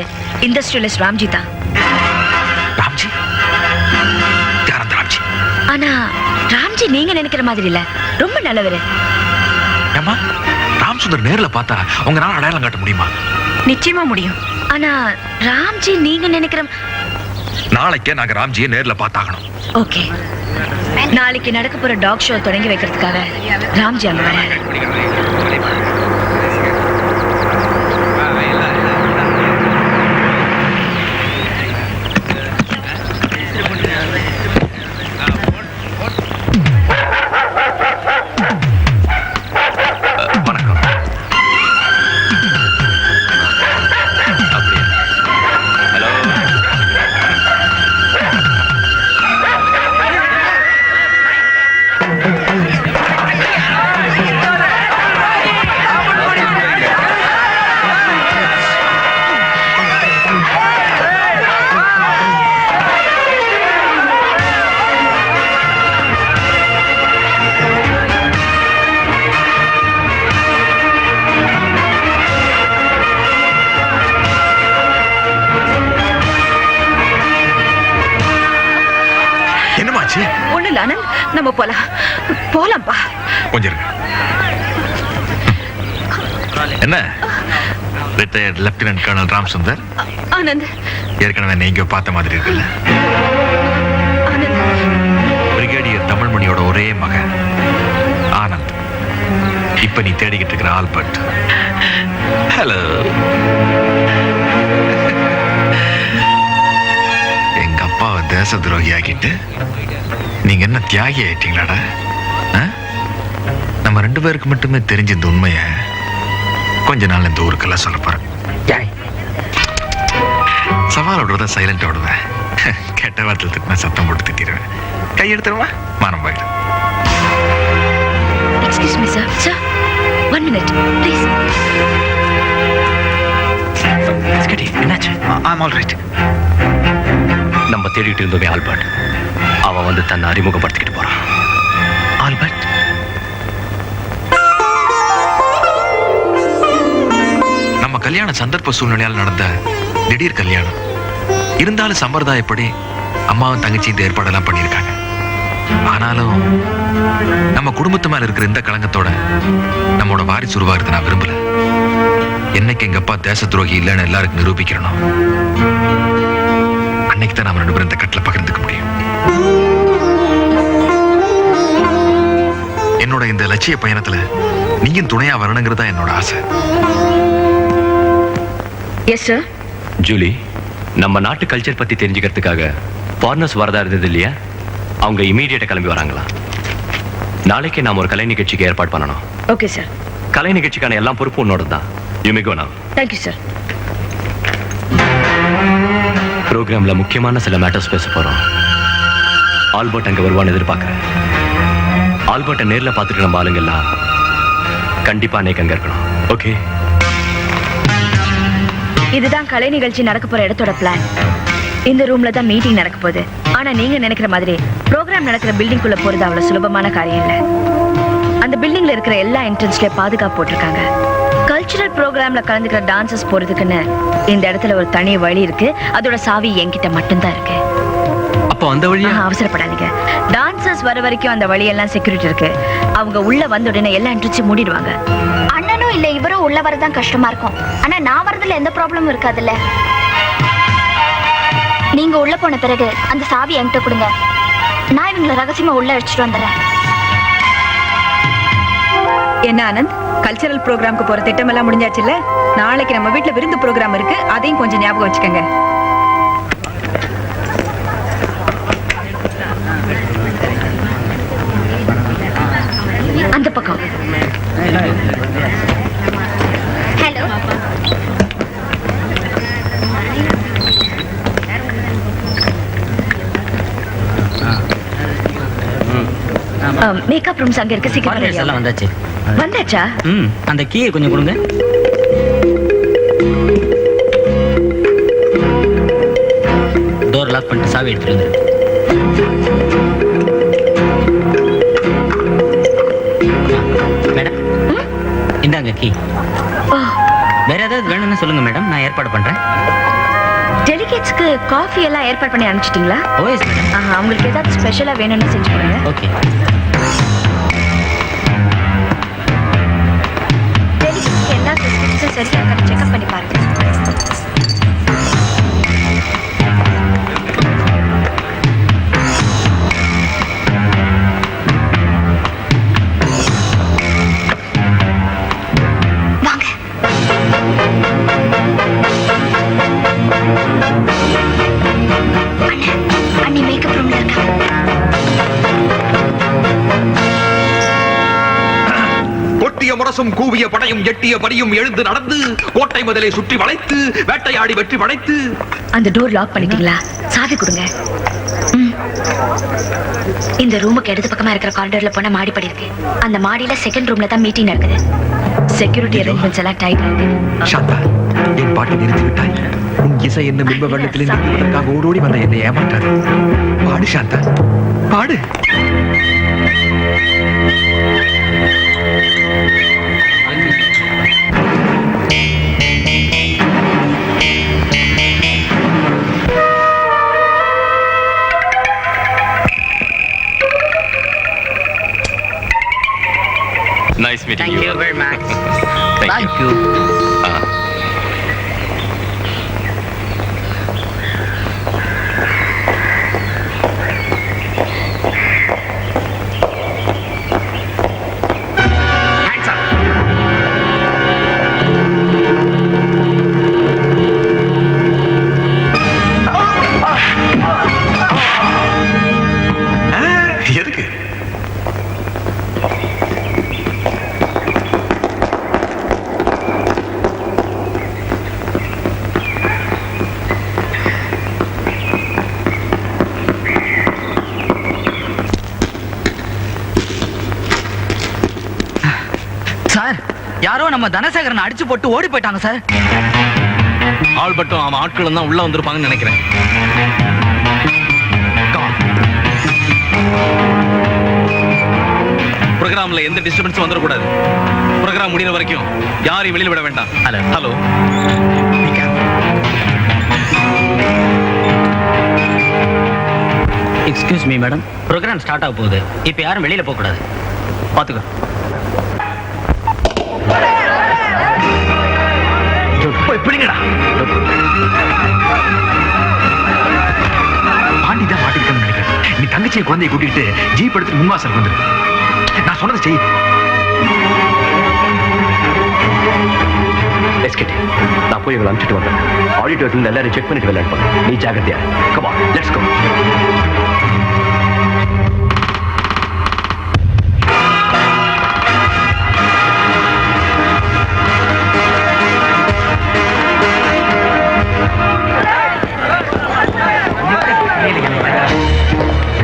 இண்டஸ்ட்ரியலிஸ்ட் ராம்ஜி தான். ராம்ஜி? யார் அந்த ராம்ஜி? ஆனா ராம்ஜி நீங்க நினைக்கிற மாதிரி இல்ல, ரொம்ப நல்லவரு. ஏம்மா, ராம்சுந்தர் நேர்ல பார்த்தா உங்களால அடையாளம் காட்ட முடியுமா? நிச்சயமா முடியும். ஆனா ராம்ஜி நீங்க நினைக்கிற நாளைக்கே நாங்க ராம்ஜியை நேர்ல பார்த்தாகணும். ஓகே, நாளைக்கு நடக்க போற டாக் ஷோ தொடங்கி வைக்கிறதுக்காக ராம்ஜி அங்க வர. ஒண்ணு இல்ல ஆனந்த், நம்ம போலாம்ப்பா. கொஞ்சம் இருங்க. என்ன retired lieutenant colonel Ramsundar? Anand, ஏற்கனவே நீங்க பார்த்த மாதிரி இருக்குல்ல. ஆனந்த், பிரிகேடியர் தமிழ்மணியோட ஒரே மகன் ஆனந்த். இப்ப நீ தேடிக்கிட்டு இருக்கிற ஆல்பர்ட். ஹலோ. எங்க அப்பாவை தேச துரோகி ஆக்கிட்டு நீங்க என்ன தியாகி ஆயிட்டீங்களாடா? நம்ம 2 பேருக்கு மட்டுமே தெரிஞ்ச இந்த உண்மைய கொஞ்ச நாள் இந்த ஊருக்கெல்லாம் சொல்ல போறேன். சவால் விடுறதா சைலண்ட் விடுவேன். கெட்ட வார்த்தை திட்டினா சத்தம் போட்டு திட்டிடுவேன். கையெடுத்துருவா மானம் போயிடும். Excuse me sir. Sir, 1 minute please. என்னாச்சு? I'm all right. நம்ம தேடிட்டு இருந்தோமே ஆல்பர்ட், அவன் வந்து தன்னை அறிமுகப்படுத்திக்கிட்டு போறான். ஆல்பர்ட்? நம்ம கல்யாண சந்தர்ப்ப சூழ்நிலையால் நடந்த திடீர் கல்யாணம். இருந்தாலும் சம்பிரதாயப்படி அம்மாவும் தங்கச்சி இந்த ஏற்பாடெல்லாம் பண்ணியிருக்காங்க. ஆனாலும் நம்ம குடும்பத்து மேல இருக்கிற இந்த களங்கத்தோட நம்மோட வாரிசு உருவாகிறது நான் விரும்பல. என்னைக்கு எங்க அப்பா தேச துரோகி இல்லைன்னு எல்லாருக்கும் நிரூபிக்கிறோம், அன்னைக்கு தான் நம்ம 2 பேரும் இந்த கட்டில பகிர்ந்துக்க முடியும். என்னோட இந்த லட்சிய பயணத்துல நீயும் துணையா வரணுங்கிறதா என்னோட ஆசை. Yes sir. ஜூலி, நம்ம நாட்டு கல்ச்சர் பத்தி தெரிஞ்சுக்கிறதுக்காக ஃபாரினர்ஸ் வரதா இருந்தது இல்லையா? அவங்க இமீடியட்டா கிளம்பி வராங்களா? நாளைக்கு நாம ஒரு கலை நிகழ்ச்சிக்கு ஏற்பாடு பண்ணணும். Okay sir. கலை நிகழ்ச்சிக்கான எல்லா பொறுப்பும் உன்னோட தான். You may go now. Thank you sir. ப்ரோக்ராம்ல முக்கியமான சில மேட்டர்ஸ் பேச போறோம். ஆல்பர்ட் அங்க வருவான்னு எதிர்பார்க்கிறேன். ஆல்பர்ட்டை நேர்ல பார்த்துட்டு நம்ம ஆளுங்கெல்லாம் கண்டிப்பா அன்னைக்கு அங்க இருக்கணும். ஓகே? இதுதான் கலை நிகழ்ச்சி நடக்க போற இடத்தோட பிளான். இந்த ரூம்ல தான் மீட்டிங் நடக்க போகுது. ஆனா நீங்க நினைக்கிற மாதிரி ப்ரோக்ராம் நடக்கிற பில்டிங் குள்ள போறது அவ்வளவு சுலபமான காரியம் இல்ல. அந்த பில்டிங்ல இருக்கிற எல்லா என்ட்ரன்ஸ்லயும் பாதுகாப்பு போட்டிருக்காங்க. கல்ச்சுரல் ப்ரோக்ராம்ல கலந்துக்கிற டான்சர்ஸ் போறதுக்குன்னு இந்த இடத்துல ஒரு தனி வழி இருக்கு. அதோட சாவி என்கிட்ட மட்டும்தான் இருக்கு. அப்போ அந்த வழியா? அவசரப்படாதீங்க. டான்சர்ஸ் வர வரைக்கும் அந்த வழியெல்லாம் செக்யூரிட்டி இருக்கு. அவங்க உள்ள வந்த உடனே எல்லா என்ட்ரிச்சும் மூடிடுவாங்க. அண்ணனும் இல்ல இவரும் உள்ள வரதான் கஷ்டமா இருக்கும். ஆனா நான் வரதுல எந்த ப்ராப்ளமும் இருக்காதுல்ல. நீங்க உள்ள போன பிறகு அந்த சாவி என்கிட்ட கொடுங்க. நான் இவங்களை ரகசியமா உள்ள அழைச்சிட்டு வந்துடுறேன். என்ன ஆனந்த், கல்ச்சரல் ப்ரோக்ராம்க்கு போற திட்டம் எல்லாம் முடிஞ்சாச்சுல்ல? நாளைக்கு நம்ம வீட்ல விருந்து ப்ரோக்ராம் இருக்கு, அதையும் கொஞ்சம் ஞாபகம் வச்சுக்கோங்க. அந்த பக்கம். ஹலோ. மேக்கப் ரூம்ஸ் அங்க இருக்கு. சீக்கிரம் எல்லாம் வந்தாச்சு. வந்தாச்சா? அந்த கீயை கொஞ்சம் கொடுங்க. டோர் லாக் பண்ணிட்டு சாவி எடுத்துட்டு வந்து. மேடம் இந்தாங்க கீ. வேற ஏதாவது வேணும்னு சொல்லுங்க மேடம், நான் ஏற்பாடு பண்றேன். டெலிகேட்ஸ்க்கு காஃபி எல்லாம் ஏற்பாடு பண்ணி அனுப்பிச்சிட்டீங்களா? ஓ எஸ் மேடம். அவங்களுக்கு ஏதாவது ஸ்பெஷலா வேணும்னு செஞ்சு கொடுங்க. ஓகே. டெலிகேட்ஸ்க்கு எல்லா ஃபெசிலிட்டிஸும் சரியா இருக்கான்னு செக்அப் பண்ணி பாருங்க. அண்ணி மேக்கப் ரூம்ல இருக்காங்க. கொட்டிய முரசும் கூவிய படையும் எட்டிய பரியும் எழுந்து நடந்து கோட்டை முதலை சுற்றி வளைத்து வேட்டையாடி வெற்றி படைத்து. அந்த டோர் லாக் பண்ணிட்டீங்களா? சாவி கொடுங்க. இந்த ரூமுக்கு இடது பக்கமா இருக்கிற காரிடோர்ல போன மாடிப்படி இருக்கு. அந்த மாடியில செகண்ட் ரூம்ல தான் மீட்டிங் நடக்குது. செக்யூரிட்டி அரேஞ்ச்மெண்ட்ஸ் எல்லாம் டைட்டா இருக்கு. சாந்தா, என் பாட்டை நிறுத்தி விட்டாய். உன் இசை என்ன பிம்ப வெள்ளத்தில் நிறுத்துவதற்காக ஓடோடி வந்த என்னை ஏமாற்றாது. பாடு சாந்தா, பாடு. Nice meeting Thank you very much. Thank you. எதுக்கு? சார், யாரோ நம்ம தனசேகரன் அடிச்சு போட்டு ஓடி போயிட்டாங்க சார். ஆள்பட்டும் அவன் ஆட்களும் தான் உள்ள வந்திருப்பாங்கன்னு நினைக்கிறேன். ப்ரோக்ராம்ல எந்த டிஸ்டர்பன்ஸும் வந்துடக்கூடாது. ப்ரோக்ராம் முடிகிற வரைக்கும் யாரையும் வெளியில விட வேண்டாம். Hello hello. Excuse me madam, programme start ஆக போகுது. இப்போ யாரும் வெளியில போக கூடாது. பாத்துக்கோ. பிடிங்கடா. பாண்டி தான் மாட்டிருக்கேன்னு நினைக்கிறேன். நீ தங்கச்சியை குழந்தையை கூட்டிட்டு ஜீப் எடுத்து முன்வாசல் வந்துரு. நான் சொன்னதை செய். நான் போய் இவங்களை அனுப்பிச்சிட்டு வந்தேன். ஆடிட்டோரியத்தில் எல்லாரும் செக் பண்ணிட்டு விளையாடுப்பாங்க. நீ ஜாகிரதையா. Come on, let's go.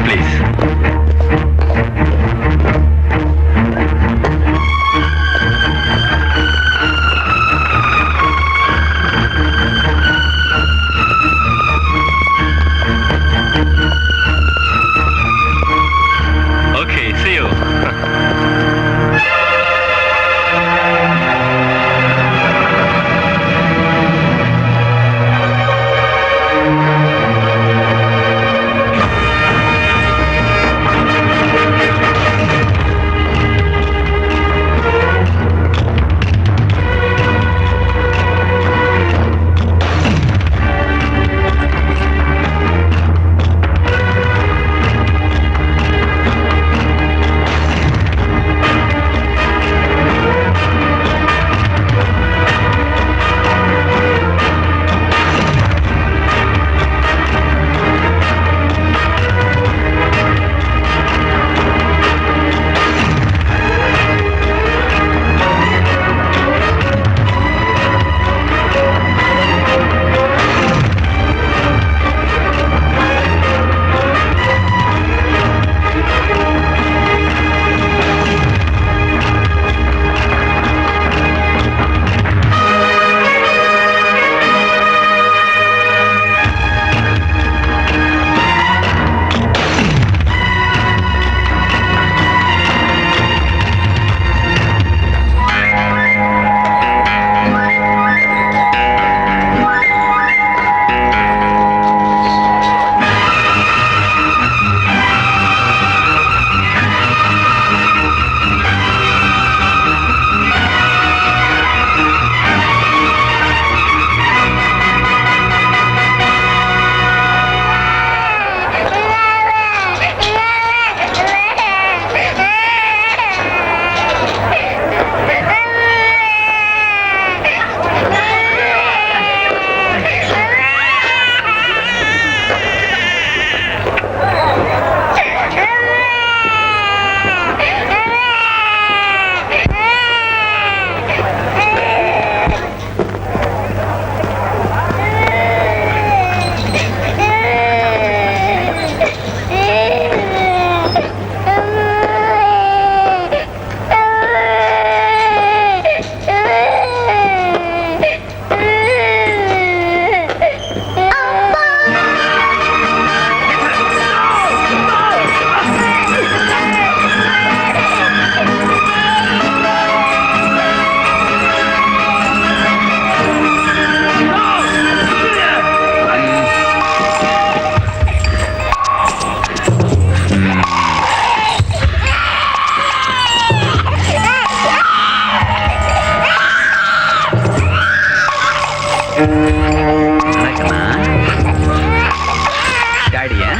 Please. டாடியா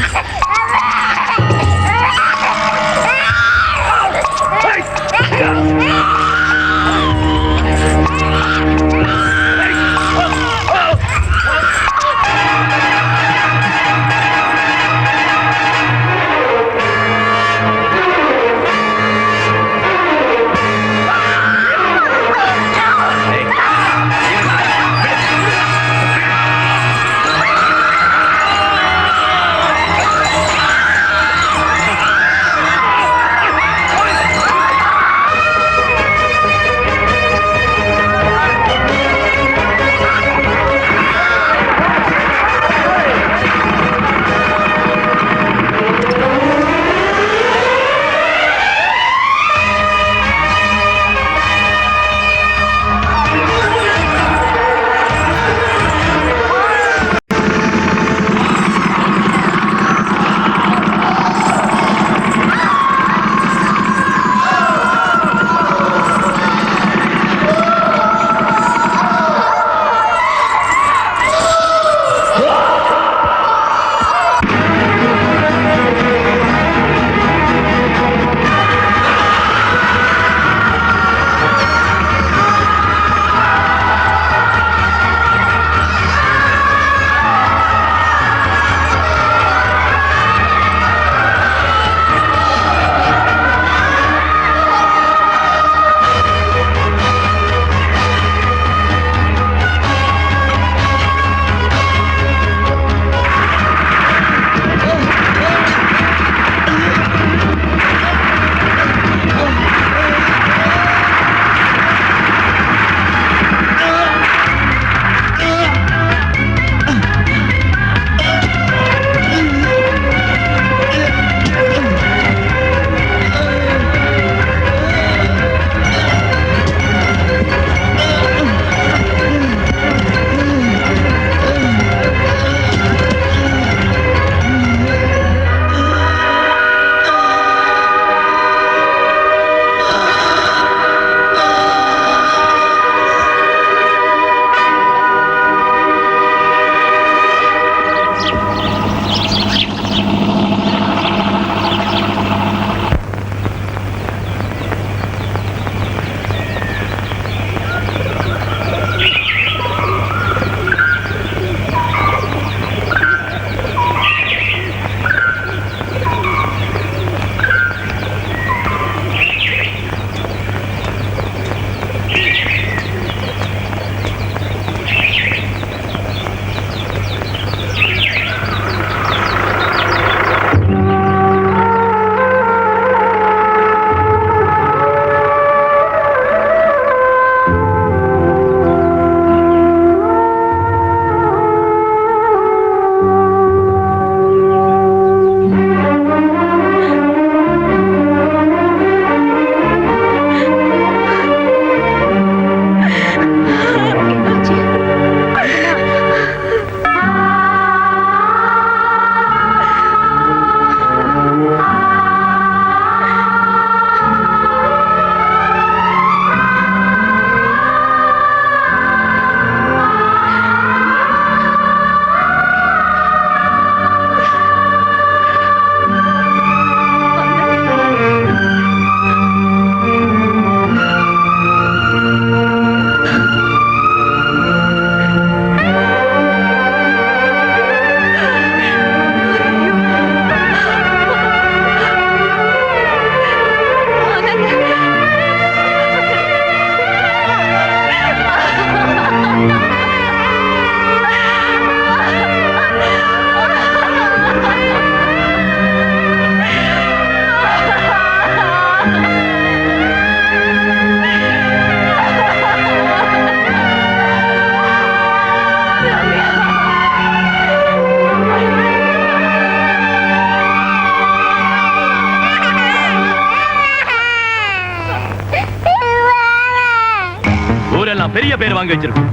ஊரெல்லாம் பெரிய பேர் வாங்கி வச்சிருக்கோம்.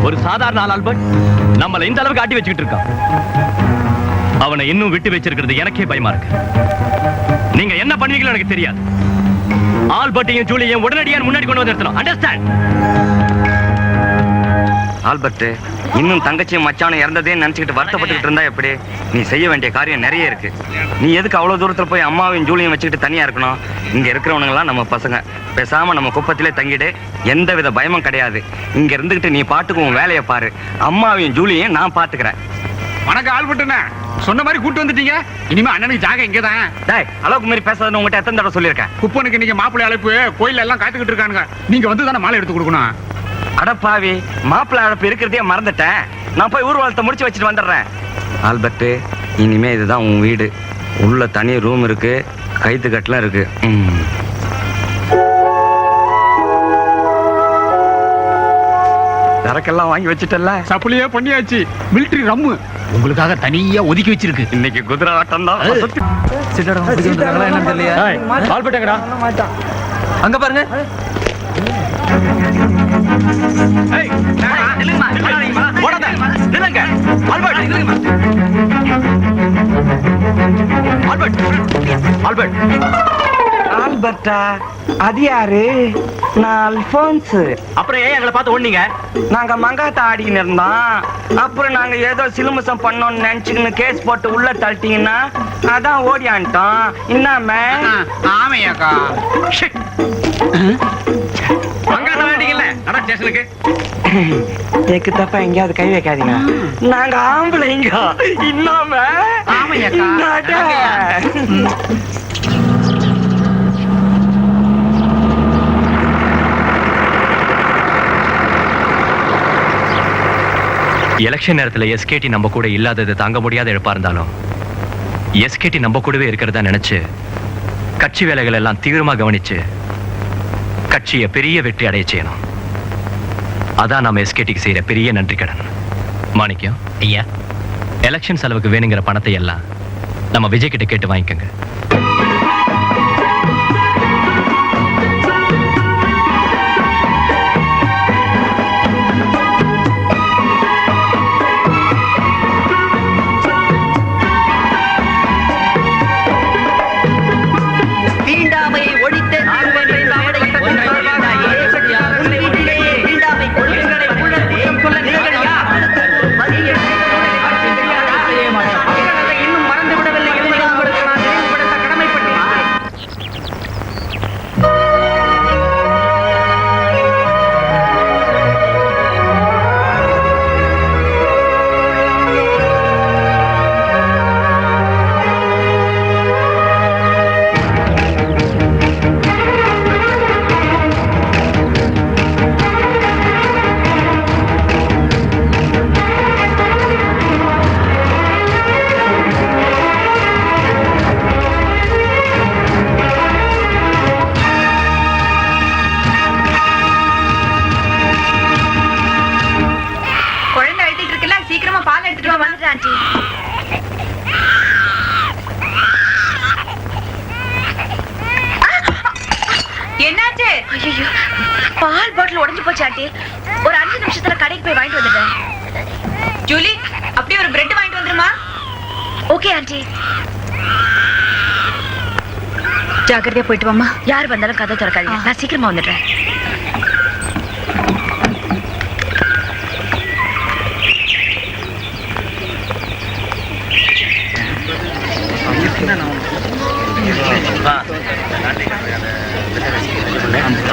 ஒரு சாதாரண ஆள் ஆல்பர்ட் நம்மள இந்த அளவுக்கு ஆட்டி வச்சுக்கிட்டு இருக்கான். அவனை இன்னும் விட்டு வச்சிருக்கிறது எனக்கே பயமா இருக்கு. நீங்க என்ன பண்ணுவீங்களோ எனக்கு தெரியாது. ஆல்பர்ட்டையும் ஜூலியையும் உடனடியாக முன்னாடி கொண்டு வந்து நிறுத்தணும். அண்டர்ஸ்டாண்ட்? ஆல்பர்ட், இன்னும் தங்கச்சியும் மச்சானும் இறந்ததே நினைச்சுக்கிட்டு வருத்தப்பட்டுக்கிட்டு இருந்தா எப்படி? நீ செய்ய வேண்டிய காரியம் நிறைய இருக்கு. நீ எதுக்கு அவ்வளவு தூரத்துல போய் அம்மாவையும் ஜூலியும் வச்சுக்கிட்டு தனியா இருக்கணும்? இங்க இருக்கிறவனுங்களாம் நம்ம பசங்க. பேசாம நம்ம குப்பத்திலே தங்கிடு. எந்த வித பயமும் கிடையாது. இங்க இருந்துகிட்டு நீ பாட்டுக்கு உன் வேலையை பாரு. அம்மாவையும் ஜூலியையும் நான் பாத்துக்கிறேன். வணக்கம் ஆல்பர்ட்ண்ணே. சொன்ன மாதிரி கூட்டு வந்துட்டீங்க. இனிமே அண்ணனுக்கு ஜாக இங்கதான். டேய், அளவுக்கு மீறி பேசாதன்னு உங்ககிட்ட எத்தனை தடவை சொல்லியிருக்கேன்? குப்பனுக்கு நீங்க மாப்பிள்ளை அழைப்பு கோயில்ல எல்லாம் காத்துக்கிட்டு இருக்கானுங்க. நீங்க வந்து தானே மாலை எடுத்து கொடுக்கணும். அடப்பாவி, மாப்பிள்ளை அழைப்பு இருக்கிறதே மறந்துட்டேன். நான் போய் ஊர்வலத்தை முடிச்சு வச்சுட்டு வந்துடுறேன். ஆல்பர்ட், இனிமே இதுதான் உன் வீடு. உள்ள தனி ரூம் இருக்கு, கைத்து கட்டலாம் இருக்கு. சரக்கெல்லாம் வாங்கி வச்சுட்டல? சப்புளியே பண்ணியாச்சு. மிலிட்டரி ரம்மு உங்களுக்காக தனியா ஒதுக்கி வச்சிருக்கு. இன்னைக்கு குதிரை ஆட்டம் தான். அங்க பாருங்க. ஆல்பர்ட்டா, அது யாரு? நான் அல்போன்ஸ். அப்புறம் ஏன் எங்களை பார்த்து ஓடுனீங்க? நாங்க மங்காத்த ஆடின்னு இருந்தோம். அப்புறம் நாங்க ஏதோ சிலுமிசம் பண்ணோம்னு நினைச்சுக்கின்னு கேஸ் போட்டு உள்ள தள்ளிட்டீங்கன்னா அதான் ஓடியான்ட்டோம். இன்னாம ஆமையாக்கா ஸ்டேஷனுக்கு எனக்கு தப்பா எங்கேயாவது கை வைக்காதீங்க. நாங்க ஆம்பளைங்க. இன்னாம ஆமையாக்கா. எலெக்ஷன் நேரத்துல எஸ்கேடி நம்ம கூட இல்லாதது தாங்க முடியாத இழப்பா இருந்தாலும் எஸ்கேடி நம்ம கூடவே இருக்கிறதா நினைச்சு கட்சி வேலைகள் எல்லாம் தீவிரமா கவனிச்சு கட்சியை பெரிய வெற்றி அடைய செய்யணும். அதான் நம்ம எஸ்கேடிக்கு செய்யற பெரிய நன்றி கடன். மாணிக்கம் ஐயா, எலெக்ஷன் செலவுக்கு வேணுங்கிற பணத்தை எல்லாம் நம்ம விஜய் கிட்ட கேட்டு வாங்கிக்கோங்க. என்னாச்சு? ஐயோ, பால் பாட்டில் உடைஞ்சு போச்சு ஆண்டி. ஒரு 5 நிமிஷத்துல கடைக்கு போய் வாங்கிட்டு வந்துடுறேன். ஜூலி, அப்படியே ஒரு பிரெட் வாங்கிட்டு வந்துருமா? Okay aunty. ஜாக்கிரதையா போயிட்டு வாமா. யார் வந்தாலும் கதை திறக்காதீங்க. நான் சீக்கிரமா வந்துடுறேன்.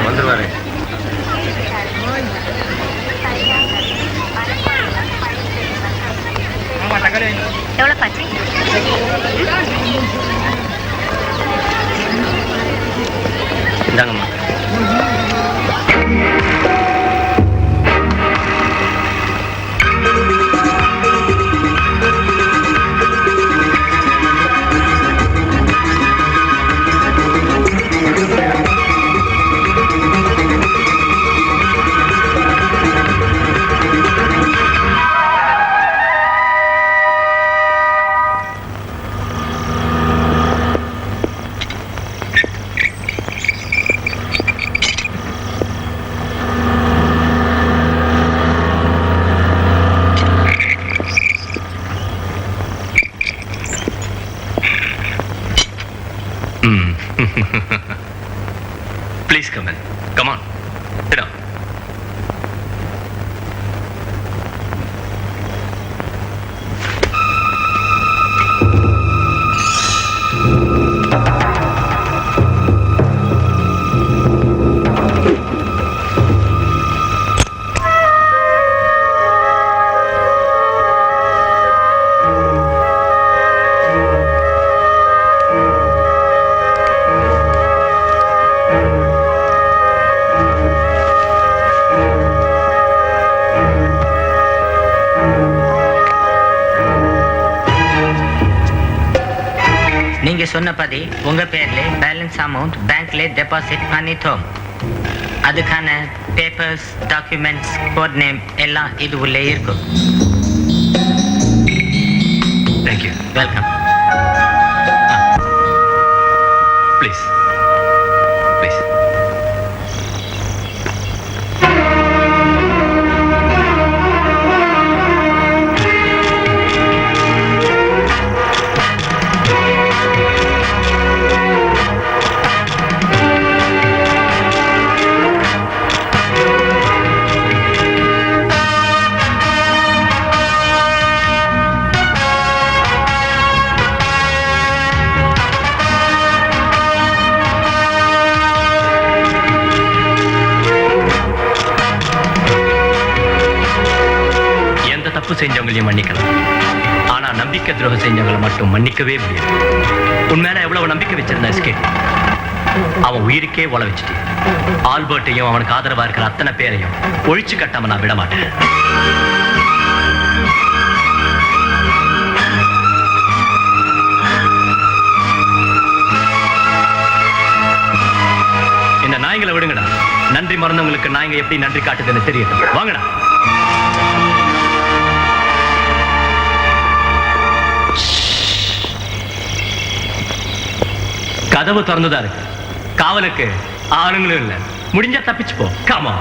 வந்துருவாரு. எவ்வளவு பாச்சு? இந்தாங்கம்மா. Please come in. Come on. Sit down. சொன்னபடி உங்க பேர்ல பேலன்ஸ் அமௌண்ட் பேங்க்ல டெபாசிட் பண்ணிட்டோம். அதுக்கான பேப்பர்ஸ், டாக்குமெண்ட்ஸ், கோட் நேம் எல்லாம் இது உள்ளே இருக்கும். தேங்க்யூ. வெல்கம். Please please. தப்பு செஞ்சவங்களையும் மன்னிக்கலாம், ஆனா நம்பிக்கை துரோகம் செஞ்சவங்களை மட்டும் மன்னிக்கவே முடியாது. உண்மையில எவ்வளவு நம்பிக்கை வச்சிருந்தா எஸ்கேட், அவன் உயிருக்கே உழ வச்சுட்டு ஆல்பர்ட்டையும் அவனுக்கு ஆதரவா இருக்கிற அத்தனை பேரையும் ஒழிச்சு கட்டாம நான் விட மாட்டேன். இந்த நாய்களை விடுங்கடா. நன்றி மறந்தவங்களுக்கு நாய்ங்க எப்படி நன்றி காட்டுதுன்னு தெரியட்டும். வாங்கடா. கதவு திறந்துதான் இருக்கு. காவலுக்கு ஆளுங்களும் இல்ல. முடிஞ்சா தப்பிச்சு போ. காமா.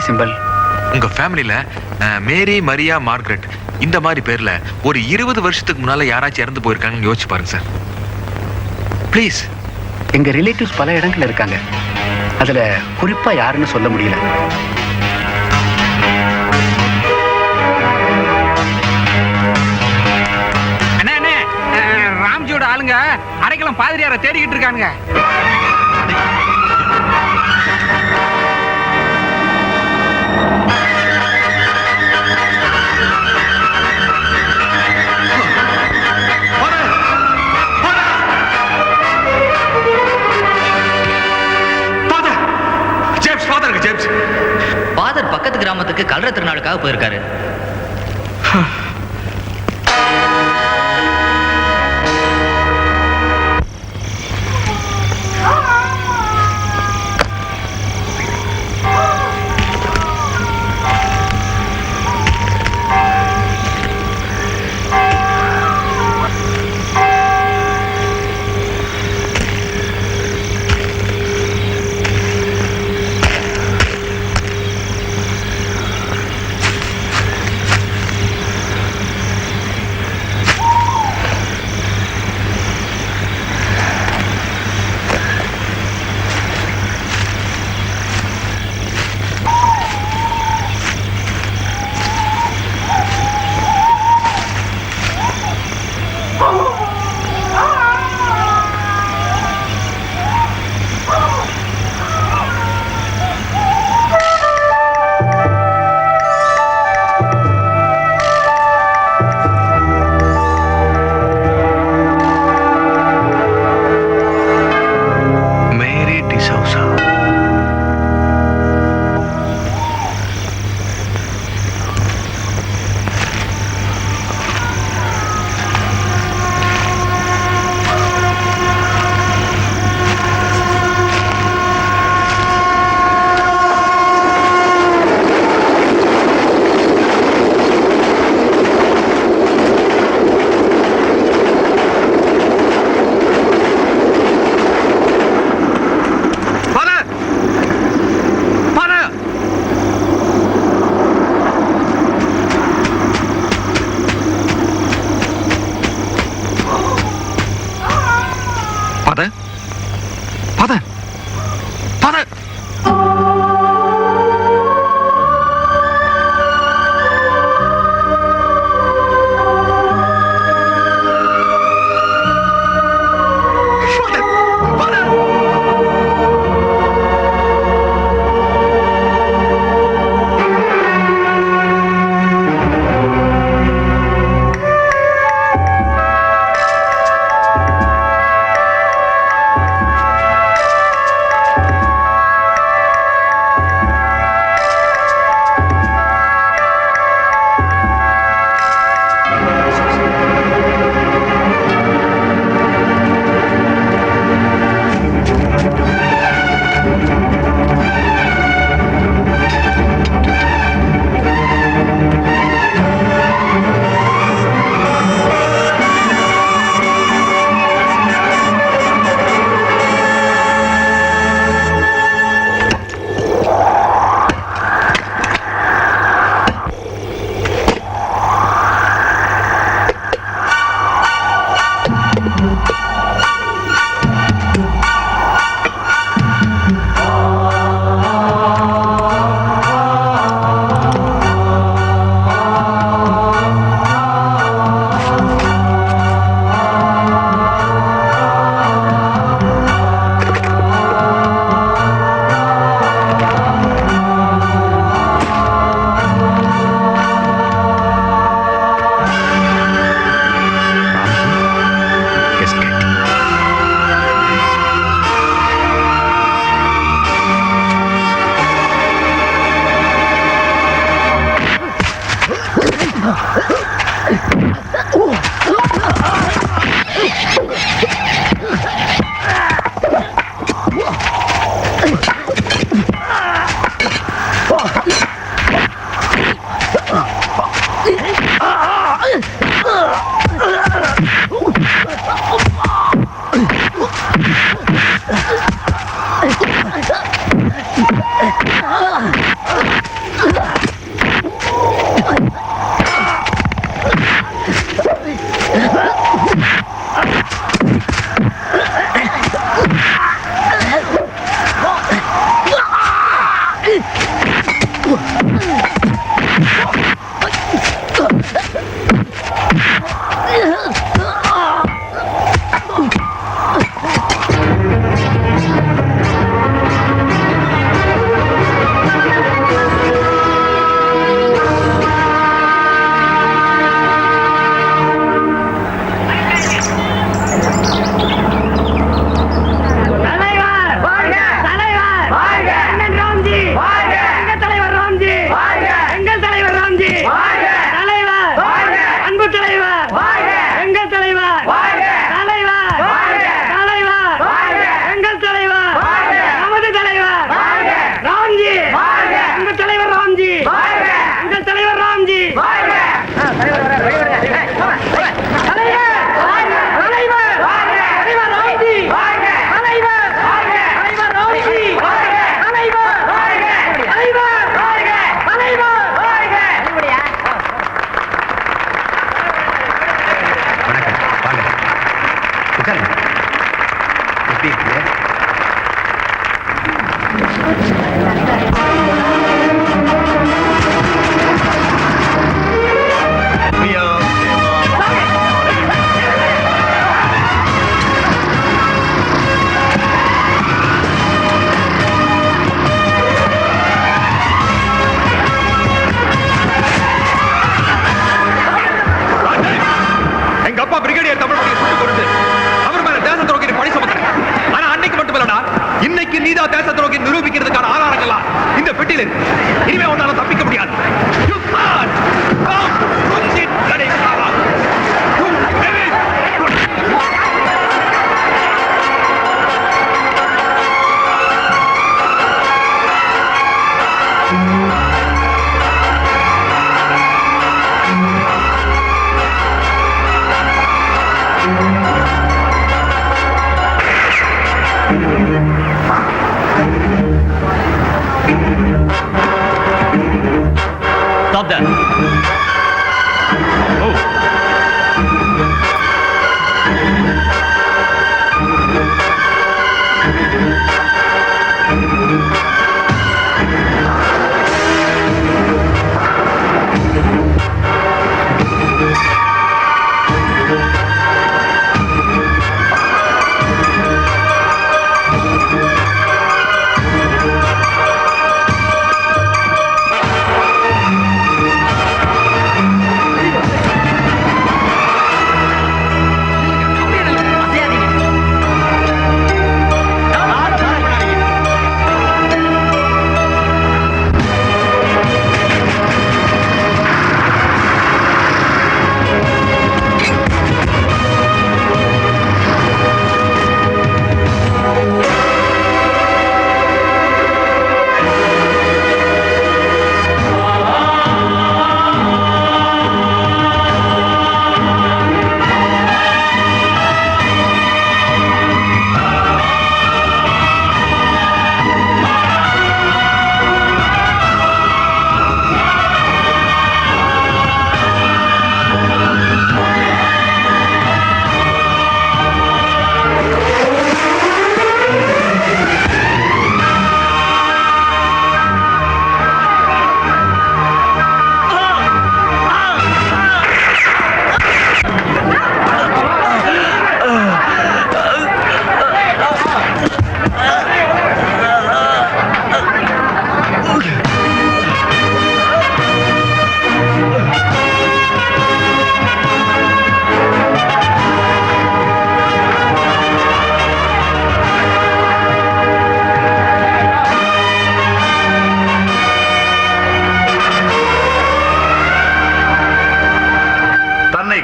சிம்பல். உங்க ஃபேமிலில மேரி, மரியா, மார்கரெட் இந்த மாதிரி பேர்ல ஒரு 20 வருஷத்துக்கு முன்னால யாராச்சும் இறந்து போயிருக்காங்கன்னு யோசிச்சு பாருங்க சார். ப்ளீஸ். எங்க ரிலேட்டிவ்ஸ் பல இடங்கள்ல இருக்காங்க. அதுல குறிப்பா யாருன்னு சொல்ல முடியல. அண்ணே, ராம்ஜியோட ஆளுங்க அடைக்கலம் பாதிரியாரை தேடிக்கிட்டு இருக்கானுங்க. ஃபாதர் பக்கத்து கிராமத்துக்கு கல்ற திருநாளுக்காக போயிருக்காரு. உட்காருங்க. எப்படி இருக்கீங்க? எங்க அப்பா பிரிகேடியர் தமிழ்மணியை சுட்டுக் கொண்டு அவர் மேல தேச துரோகியின் பழி சுமத்துறேன். ஆனா அன்னைக்கு மட்டும் இல்லடா, இன்னைக்கு நீதான் தேச துரோகி நிரூபிக்கிறதுக்கான ஆதாரங்கள்லாம் இந்த பெட்டியில இருக்கு. இனிமே உன்னால தப்பிக்க முடியாது. You can't. Come, புரிஞ்சிட் கிடைக்காதா? You baby. Stop that. Oh.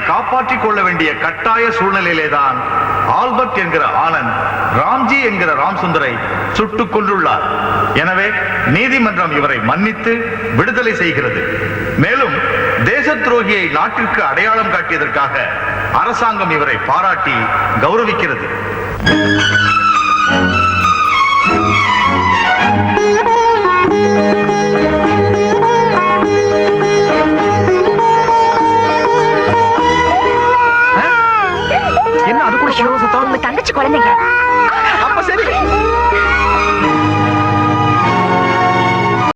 காப்பாற்றிக் கொள்ள வேண்டிய கட்டாய சூழ்நிலையிலேதான் ஆல்பர்ட் என்கிற ஆனந்த் ராம்ஜி என்கிற ராம்சுந்தரை சுட்டுக் கொன்றுள்ளார். எனவே நீதிமன்றம் இவரை மன்னித்து விடுதலை செய்கிறது. மேலும் தேச துரோகியை நாட்டிற்கு அடையாளம் காட்டியதற்காக அரசாங்கம் இவரை பாராட்டி கௌரவிக்கிறது. என்ன அது கூட சத்தம்? உங்க தங்கச்சி குழந்தைங்க. அப்ப சரி.